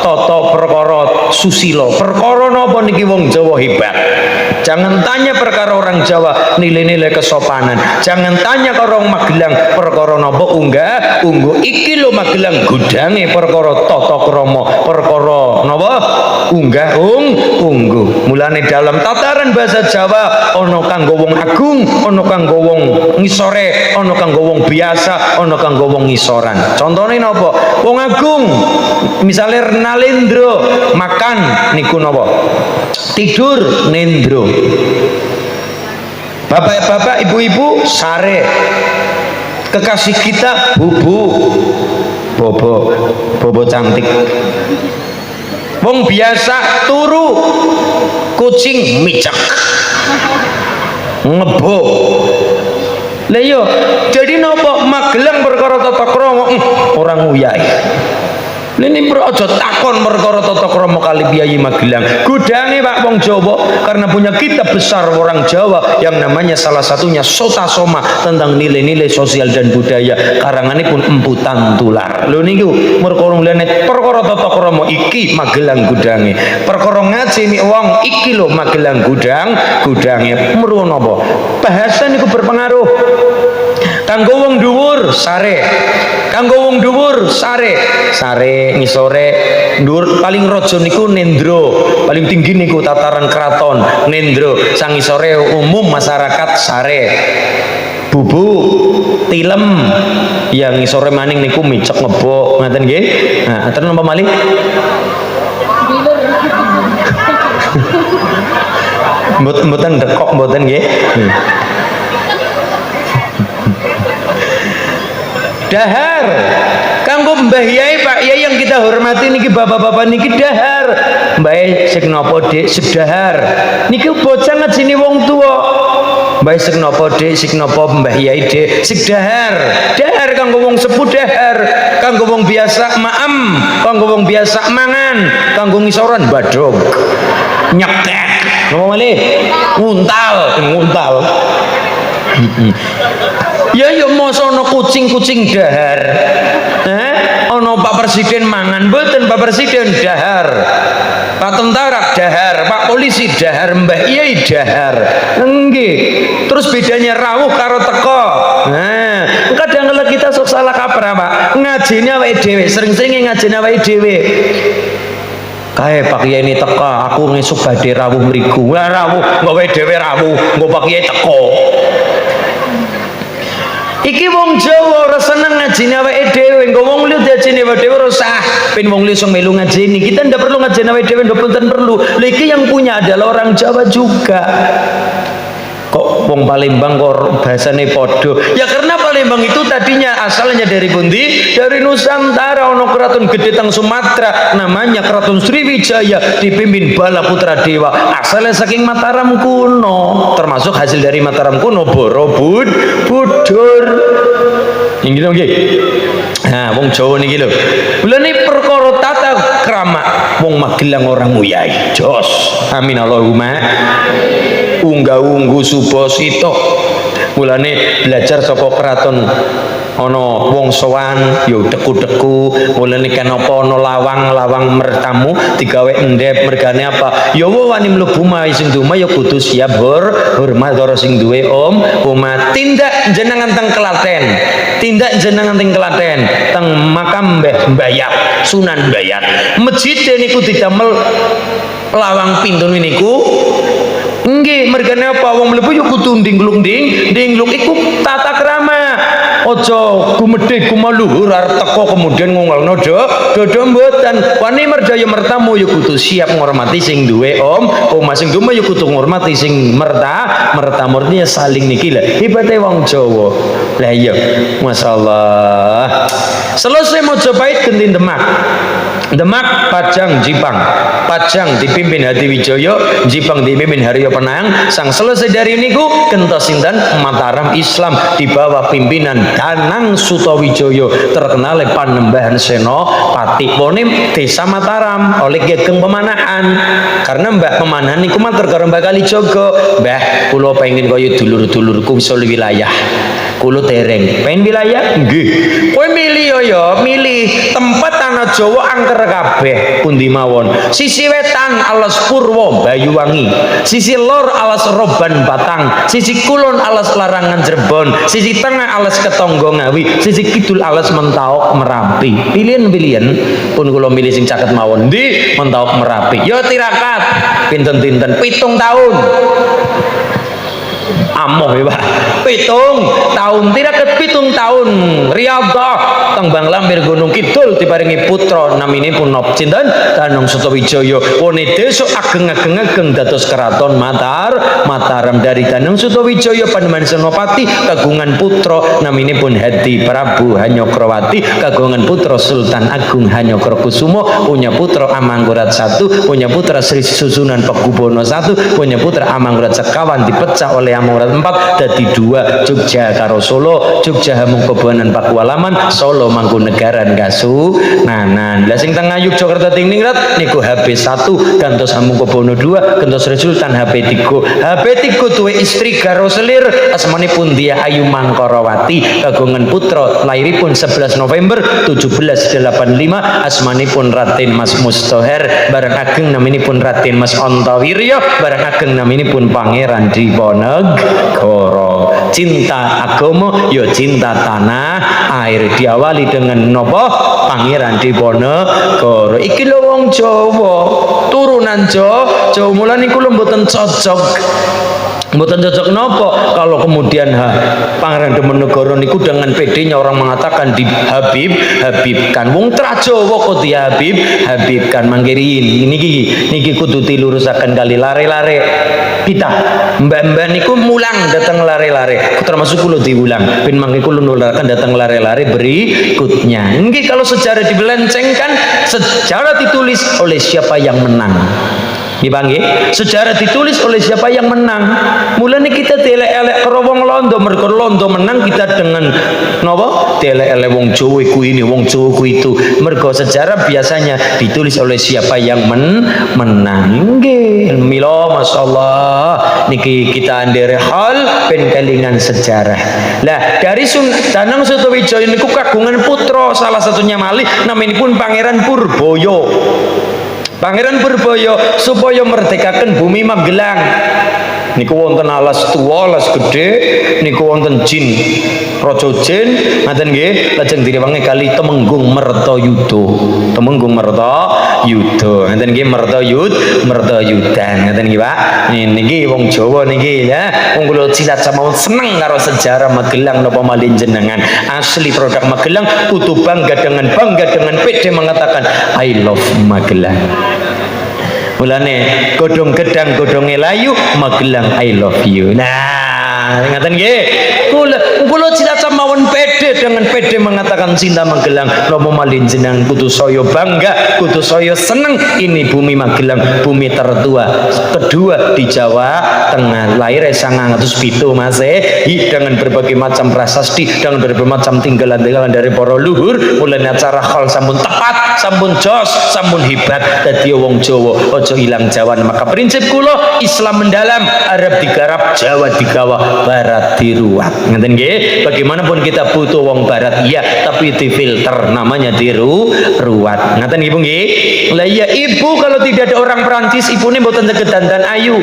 tata perkara susila. Perkara napa niki wong Jawa hebat. Jangan tanya perkara orang Jawa nilai-nilai kesopanan. Jangan tanya ke orang Magelang perkara napa ungguh iki lho Magelang gudange perkara tata krama, perkara napa ungguh. Mulane dalam tataran bahasa Jawa ana kanggo wong agung, ana kanggo wong ngisore, ana kanggo wong biasa, ana kanggo wong ngisoran. Contone napa? Wong agung misalnya Nalendra makan niku napa? Tidur nendro. Bapak-bapak, ibu-ibu sare. Kekasih kita bobo cantik. Wong biasa turu, kucing micak ngebo. Lah yo jadi nopo Magelang perkara tata krama orang uyai. Ini ojo takon perkara tata krama kali biayi Magelang. Gudange Pak wong Jawa karena punya kitab besar orang Jawa yang namanya salah satunya Sota Soma tentang nilai-nilai sosial dan budaya. Karanganipun Empu Tantular. Lho niku perkara tata krama iki Magelang gudange. Perkara ngaji nek wong iki lho Magelang gudange. Merun napa? Bahasa niku berpengaruh. Kanggo wong dhuwur sare. Kanggo wong dhuwur sare ngisore dhuwur paling raja niku nendro, paling tinggi niku tataran keraton nendro, sang ngisore umum masyarakat sare. Bubu tilem yang ngisore maning niku micek ngebo ngaten nggih. Nah, aten napa malih? Mboten dekok mboten nggih. Dahar kanggo Mbah Yai Pak Yai yang kita hormati niki bapak-bapak niki dahar. Mbah Yai sing napa Dik sedahar niki bocah ngajeni wong tuwa. Mbah sing napa Dik sing napa Mbah Yai Dik sing dahar kanggo wong sepuh dahar, kanggo wong biasa maem, kanggo wong biasa mangan, kanggo ngisoran badog nyekek napa malih nguntal. Ya masa ana kucing dahar. Ana Pak Presiden mangan mboten Pak Presiden dahar. Pak Tentara dahar, Pak Polisi dahar, Mbah Yai dahar. Nggih. Terus bedanya rawuh karo teko. berapa ngajine awake dhewe, sering-sering ngajine awake dhewe. Kae Pak Kiai ini teka, aku ngesuk badhe rawuh mriku. Lah rawuh, nggawe dhewe rawuh, nggo Pak Kiai teko. Iki wong Jawa ora seneng ngajine awake dhewe, nggo wong liya diajine awake dhewe ora usah. Ben wong liya sing melu ngajini, kita ndak perlu ngajine awake dhewe, ndak perlu. Lha iki yang punya adalah orang Jawa juga. Kok wong Palembang kok bahasane podo? Ya karena Palembang itu tadinya asalnya dari pundi? Dari Nusantara. Ono keraton gede teng Sumatera namanya Keraton Sriwijaya dipimpin Bala Putra Dewa, asalnya saking Mataram kuno, termasuk hasil dari Mataram kuno Borobudur. Yang gitu nggih. Nah, wong Jawa niki lho. Lha niki perkara tata krama wong Magelang orang nguyai. Jos. Amin Allahumma. Ungga-unggu Subasita. Mulane belajar saka keraton ana wong sowan ya deku-deku, mulane kan apa ana lawang mertamu digawe endep, mergane apa? Ya wani mlebu mae sing duwe ya kudu siap hormat karo sing duwe omah. Tindak jenengan teng Klaten. Tindak jenengan teng Klaten, teng makam Mbayat, Sunan Mbayat. Masjid niku didamel lawang pintu niku. Nggih, mergane apa wong mlebu yo kudu ndinglung iku tata krama. Aja gumedhe gumaluhur arep teko kemudian ngongolno dodo mboten. Wani merjaya mertamu yo kudu siap ngormati sing duwe omah, sing duwe yo kudu ngormati sing mertamurnya saling niki lho. Hebate wong Jawa. Lah iya, masyaallah. Selesai Mojopahit genti Demak Pajang Jipang. Pajang dipimpin Hadiwijaya, Jipang dipimpin Haryo Penang. Sang selesai dari niku kentos sinten Mataram Islam di bawah pimpinan Danang Sutawijaya, terkenal oleh Panembahan Senopati. Wone desa Mataram oleh Gegeng Pemanahan. Karena Mbah Pemanahan niku matur karo Mbah Kalijaga, "Mbah, kula pengin kaya dulur-dulurku iso wilayah. Kula dereng. Pengen wilayah?" Nggih. Kowe milih ya, milih tempat tanah Jawa angker kabeh pundi mawon. Sisi wetan alas Purwo Bayuwangi, sisi lor alas Roban Batang, sisi kulon alas Larangan Cirebon, sisi tengah alas Ketonggo Ngawi, sisi kidul alas Mentauk Merapi. Pilihan pun kula milih sing caket mawon. Ndi Mentauk Merapi. Ya tirakat pinten-pinten 7 tahun. Amoh ya Pak, 7 tahun tirakat 7 tahun riyadhah tembang lampir Gunung Kidul diparingi putra naminipun nop cinten Danang Sutawijaya. Wone desa ageng dados keraton Mataram. Dari Danang Sutawijaya Panembahan Senopati kagungan putra naminipun Hadi Prabu Hanyokrawati, kagungan putra Sultan Agung Hanyokrokusumo, punya putra Amangkurat I, punya putra Sri Susunan Pakubono I, punya putra Amangkurat sekawan dipecah oleh Amangkurat IV dadi 2, Jogja karo Solo, Jogja Hamengkubuwonan Pakualaman, Solo Mangkunegaran Kasunanan. Lah sing teng Yogyakarta Tingningrat niku HP1 gantos Hamengkubuwono II, gantos Sri Sultan HP3. HP3 duwe istri karo selir asmanipun Dia Ayu Mangkorawati, kagungan putra lairipun 11 November 1785, asmanipun Raden Mas Mustoher, barang ageng naminipun Raden Mas Antawirya, barang ageng naminipun Pangeran Diponegoro. Cinta agama ya cinta tanah air, diawali dengan nopo Pangeran Diponegoro. Iki lho wong Jawa, turunan Jawa. Mulane kula mboten cocok. Mboten cocok nopo kalau kemudian Pangeran Diponegoro niku dengan pedenya orang mengatakan di Habibkan wong tra Jawa kok di Habibkan mangkirin niki kudu dilurusaken kali lare-lare kita mbak-mbak niku mulang datang lare-lare, termasuk kula diulang ben mangke kula nularaken datang lare-lare berikutnya. Nggih, kalau sejarah dibelencengkan, sejarah ditulis oleh siapa yang menang. Dipanggil sejarah ditulis oleh siapa yang menang. Mulane kita delek-elek karo wong Londo, mergo Londo menang kita dengan napa? Delek-elek wong Jawa iku ini, wong Jawa ku itu. Mergo sejarah biasanya ditulis oleh siapa yang menang. Nggih, mila masyaallah niki kita ndere hal ben kelingan sejarah. Lah dari Danang Sutawijaya niku kagungan putra, salah satunya malih naminipun Pangeran Purboyo. Pangeran Purboyo supaya merdekakan bumi Magelang niku wonten alas tua, alas gede, niku wonten jin Raja Jin ngaten nggih lajeng direwangi kali Temenggung Mertayuda. Temenggung Mertayuda ngaten nggih Mertayudan ngaten nggih Pak. Niki wong Jawa niki ya wong kula cilat samawon seneng karo sejarah Magelang napa malih jenengan. Asli produk Magelang kudu bangga dengan PD mengatakan I love Magelang. Mulane godhong gedang godhonge layu Magelang I love you. Nah, ngaten nggih. Kula cilat samawon PD dengan PD mengatakan cinta Magelang. Napa malih jenengan kudu saya bangga, kudu saya seneng. Ini bumi Magelang, bumi tertua kedua di Jawa Tengah. Lahir 1907 Mas dengan berbagai macam prasasti, dengan berbagai macam tinggalan-tinggalan dari para luhur. Mulane acara hall sampun tepat, sampun jos, sampun hebat. Dadi wong Jawa aja ilang Jawa. Maka prinsip kula Islam mendalam, Arab digarap, Jawa digawa, Barat diruat. Ngeten nggih? Bagaimanapun kita butuh wong Barat, iya, tapi difilter, namanya diruat. Ngeten Ibu nggih? Lah iya Ibu kalau tidak ada orang Perancis, Ibu ini mboten saged dandan ayu.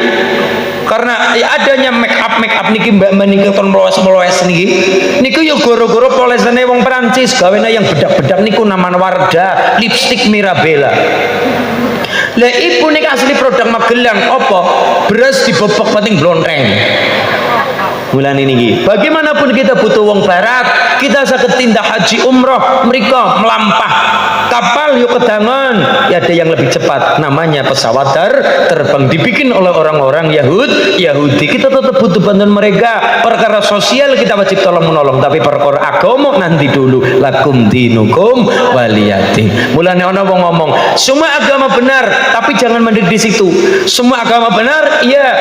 Karena adanya make up niki Mbak niki kon meloes niki. Niku yo goro-goro polesane wong Perancis, gawene yang bedak-bedak niku naman Wardah, lipstick Mirabella. Lah Ibu nih asli produk Magelang apa? Beras dibobok penting blonteng. Bulan ini bagaimanapun kita butuh wong Barat, kita saged tindak haji umroh mereka melampah kapal yuk kedangan ya ada yang lebih cepat namanya pesawat terbang dibikin oleh orang-orang Yahudi. Kita tetap butuh bantuan mereka. Perkara sosial kita wajib tolong menolong, tapi perkara agama nanti dulu. Lakum dinukum waliyadin. Mulane ana wong ngomong semua agama benar tapi jangan mendidik di situ. Semua agama benar iya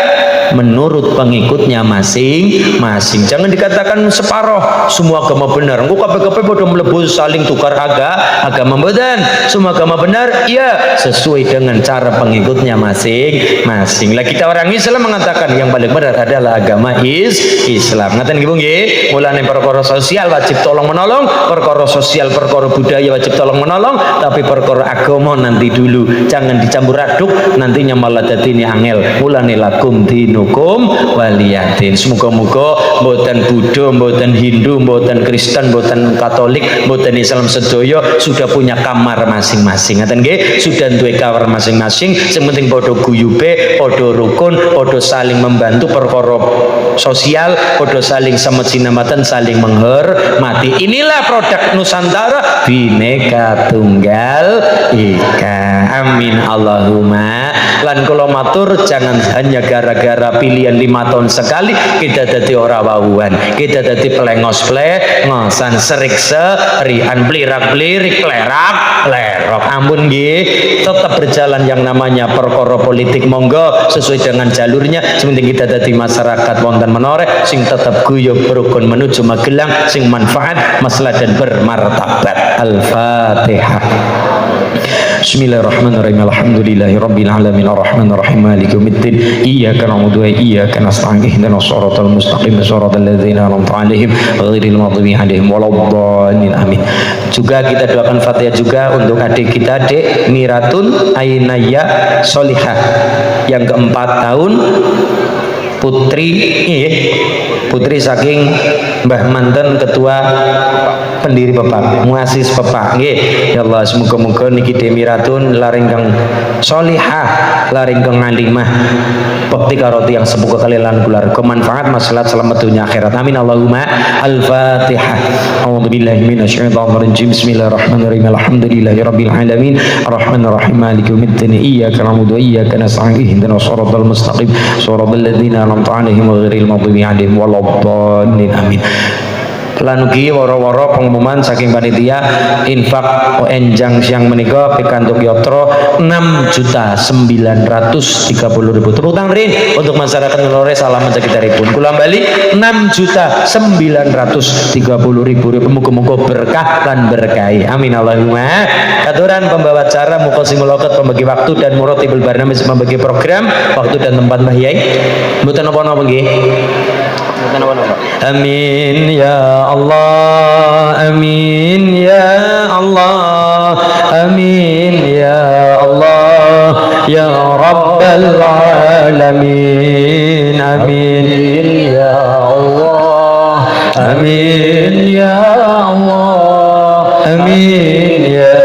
menurut pengikutnya masing-masing. Jangan dikatakan separoh semua agama benar. Engko kabeh-kabeh padha mlebu saling tukar agama mboten. Semua agama benar iya sesuai dengan cara pengikutnya masing-masing. Lah kita orang Islam mengatakan yang paling benar adalah agama Islam. Ngaten nggih Bu nggih? Mulane perkara sosial wajib tolong menolong, perkara sosial perkara budaya wajib tolong menolong, tapi perkara agama nanti dulu. Jangan dicampur aduk, nantinya malah dadine angel. Mulane lakum dinukum waliyadin. Semoga-moga mboten Buddha, mboten Hindu, mboten Kristen, mboten Katolik, mboten Islam sedaya sudah punya kamar masing-masing. Ngaten nggih? Sudah duwe kamar masing-masing. Sing penting padha guyube, padha rukun, padha saling membantu perkara sosial, padha saling samesinamatan, saling menghormati. Inilah produk Nusantara Bhinneka Tunggal Ika. Amin Allahumma. Lan kula matur jangan hanya gara-gara pilihan 5 tahun sekali kita dadi ora wawuhan, kita dadi pelengos-pelengosan serik serian blirak-blirik plerak lerok. Ampun nggih, tetap berjalan yang namanya perkara politik monggo sesuai dengan jalurnya. Sementing kita dadi masyarakat wonten menoreh sing tetap guyub rukun menuju Magelang sing manfaat maslahat dan bermartabat. Al-Fatihah. Bismillahirrahmanirrahim. Alhamdulillahirabbil alamin arrahmanir rahim maliki yaumiddin iyyaka na'budu wa iyyaka nasta'in ihdinas siratal mustaqim siratal ladzina an'amta 'alaihim ghairil maghdubi 'alaihim waladdallin amin. Juga kita doakan Fatihah juga untuk adik kita Dek Miratun Ainaya Solihah yang keempat tahun, putri saking Mbah Manten ketua pendiri Pepak, muasis Pepak nggih. Ya Allah semoga-moga niki Demiratun laring kang solihah, laring kang ngalimah, bakti karo tiyang sepuh kalilan gular kemanfaat maslahat selamat dunia akhirat. Amin Allahumma. Al-Fatihah. A'udzubillahi minasyaitonir rajim. Bismillahirrahmanirrahim. Alhamdulillahirabbil alamin. Arrahmanir rahim. Maliki yaumiddin. Iyyaka na'budu wa iyyaka nasta'in. Ihdinas siratal mustaqim. Siratal ladzina an'amta 'alaihim ghairil maghdubi 'alaihim waladdallin. Amin. Lanugi woro-woro pengumuman saking panitia infak enjang siang menika pikantuk yotro 6.930.000. Tepuk tangan rin untuk masyarakat Ngelore salam sekitaripun. Kula bali 6.930.000. Muga-muga berkah lan berkahi. Amin Allahumma. Katuran pembawa acara Muqasimul Awqat pembagi waktu dan Muratibul Barnamij membagi program waktu dan tempat Mbah Yai. Mboten napa-napa nggih. Amin ya Allah, amin ya Allah, amin ya Allah, ya Rabbal Alamin, amin ya Allah, amin ya Allah, amin ya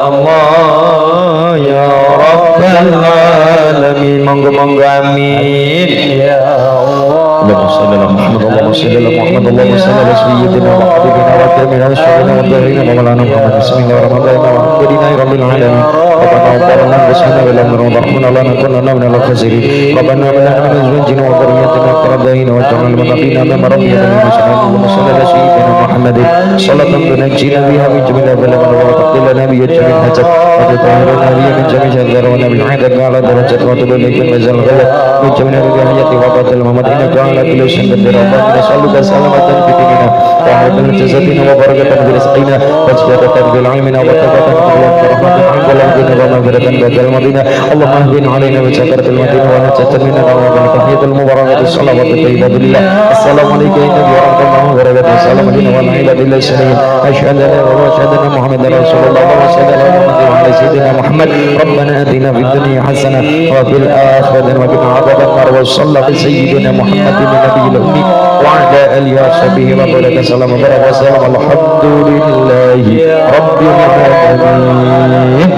Allah ya Rabbal alamin. Monggo amin ya Allah. Allahumma shalli ala Muhammad, Allahumma shalli ala Muhammad, Allahumma shalli ala sayyidina wa habibina wa karimina wa syarina wa dharina wa maulana Muhammad. Bismillahirrahmanirrahim. Alhamdulillahi rabbil alamin. Rabbana rabbana bismillah wa rahmana lana kunna minal khasirin. Rabbana lana min azwajina wa dhurriyyatina qurrata a'yun waj'alna lil muttaqina imama. Rabbana Allahumma shalli ala sayyidina Muhammadin salatan tunajjina biha min jami'il balagh wa taqdilana bi jami'il hajat wa tutahhiruna biha min jami'il shadar wa nabil hadat wa ala darajat wa tudunika mazal ghayat min jami'il hayati wa qatil Muhammad innaka ala kulli shay'in qadir. Rabbana salluka salamatan fi dinina wa hafidhna jasadina wa barakatan fi rizqina wa ziyadatan fil ilmina wa taqatan fil rahmatin wa maghfiratan badal madina. Allahumma ahdina alaina wa zakaratil madina wa najatan minna wa tahiyatul mubarakatuh salawatu tayyibatillah. Assalamualaikum warahmatullahi wabarakatuh. Assalamualaikum warahmatullahi wabarakatuh. Asyhadu an la ilaha illallah wa asyhadu anna Muhammadar Rasulullah wa sallallahu alaihi wa sayyidina Muhammad. Rabbana atina fid dunya hasanah wa fil akhirati wa qina adzaban nar. Wa sallallahu ala sayyidina Muhammadin nabiyil ummi wa ala alihi wa sahbihi wa baraka sallallahu alaihi wa sallam. Alhamdulillahi rabbil alamin.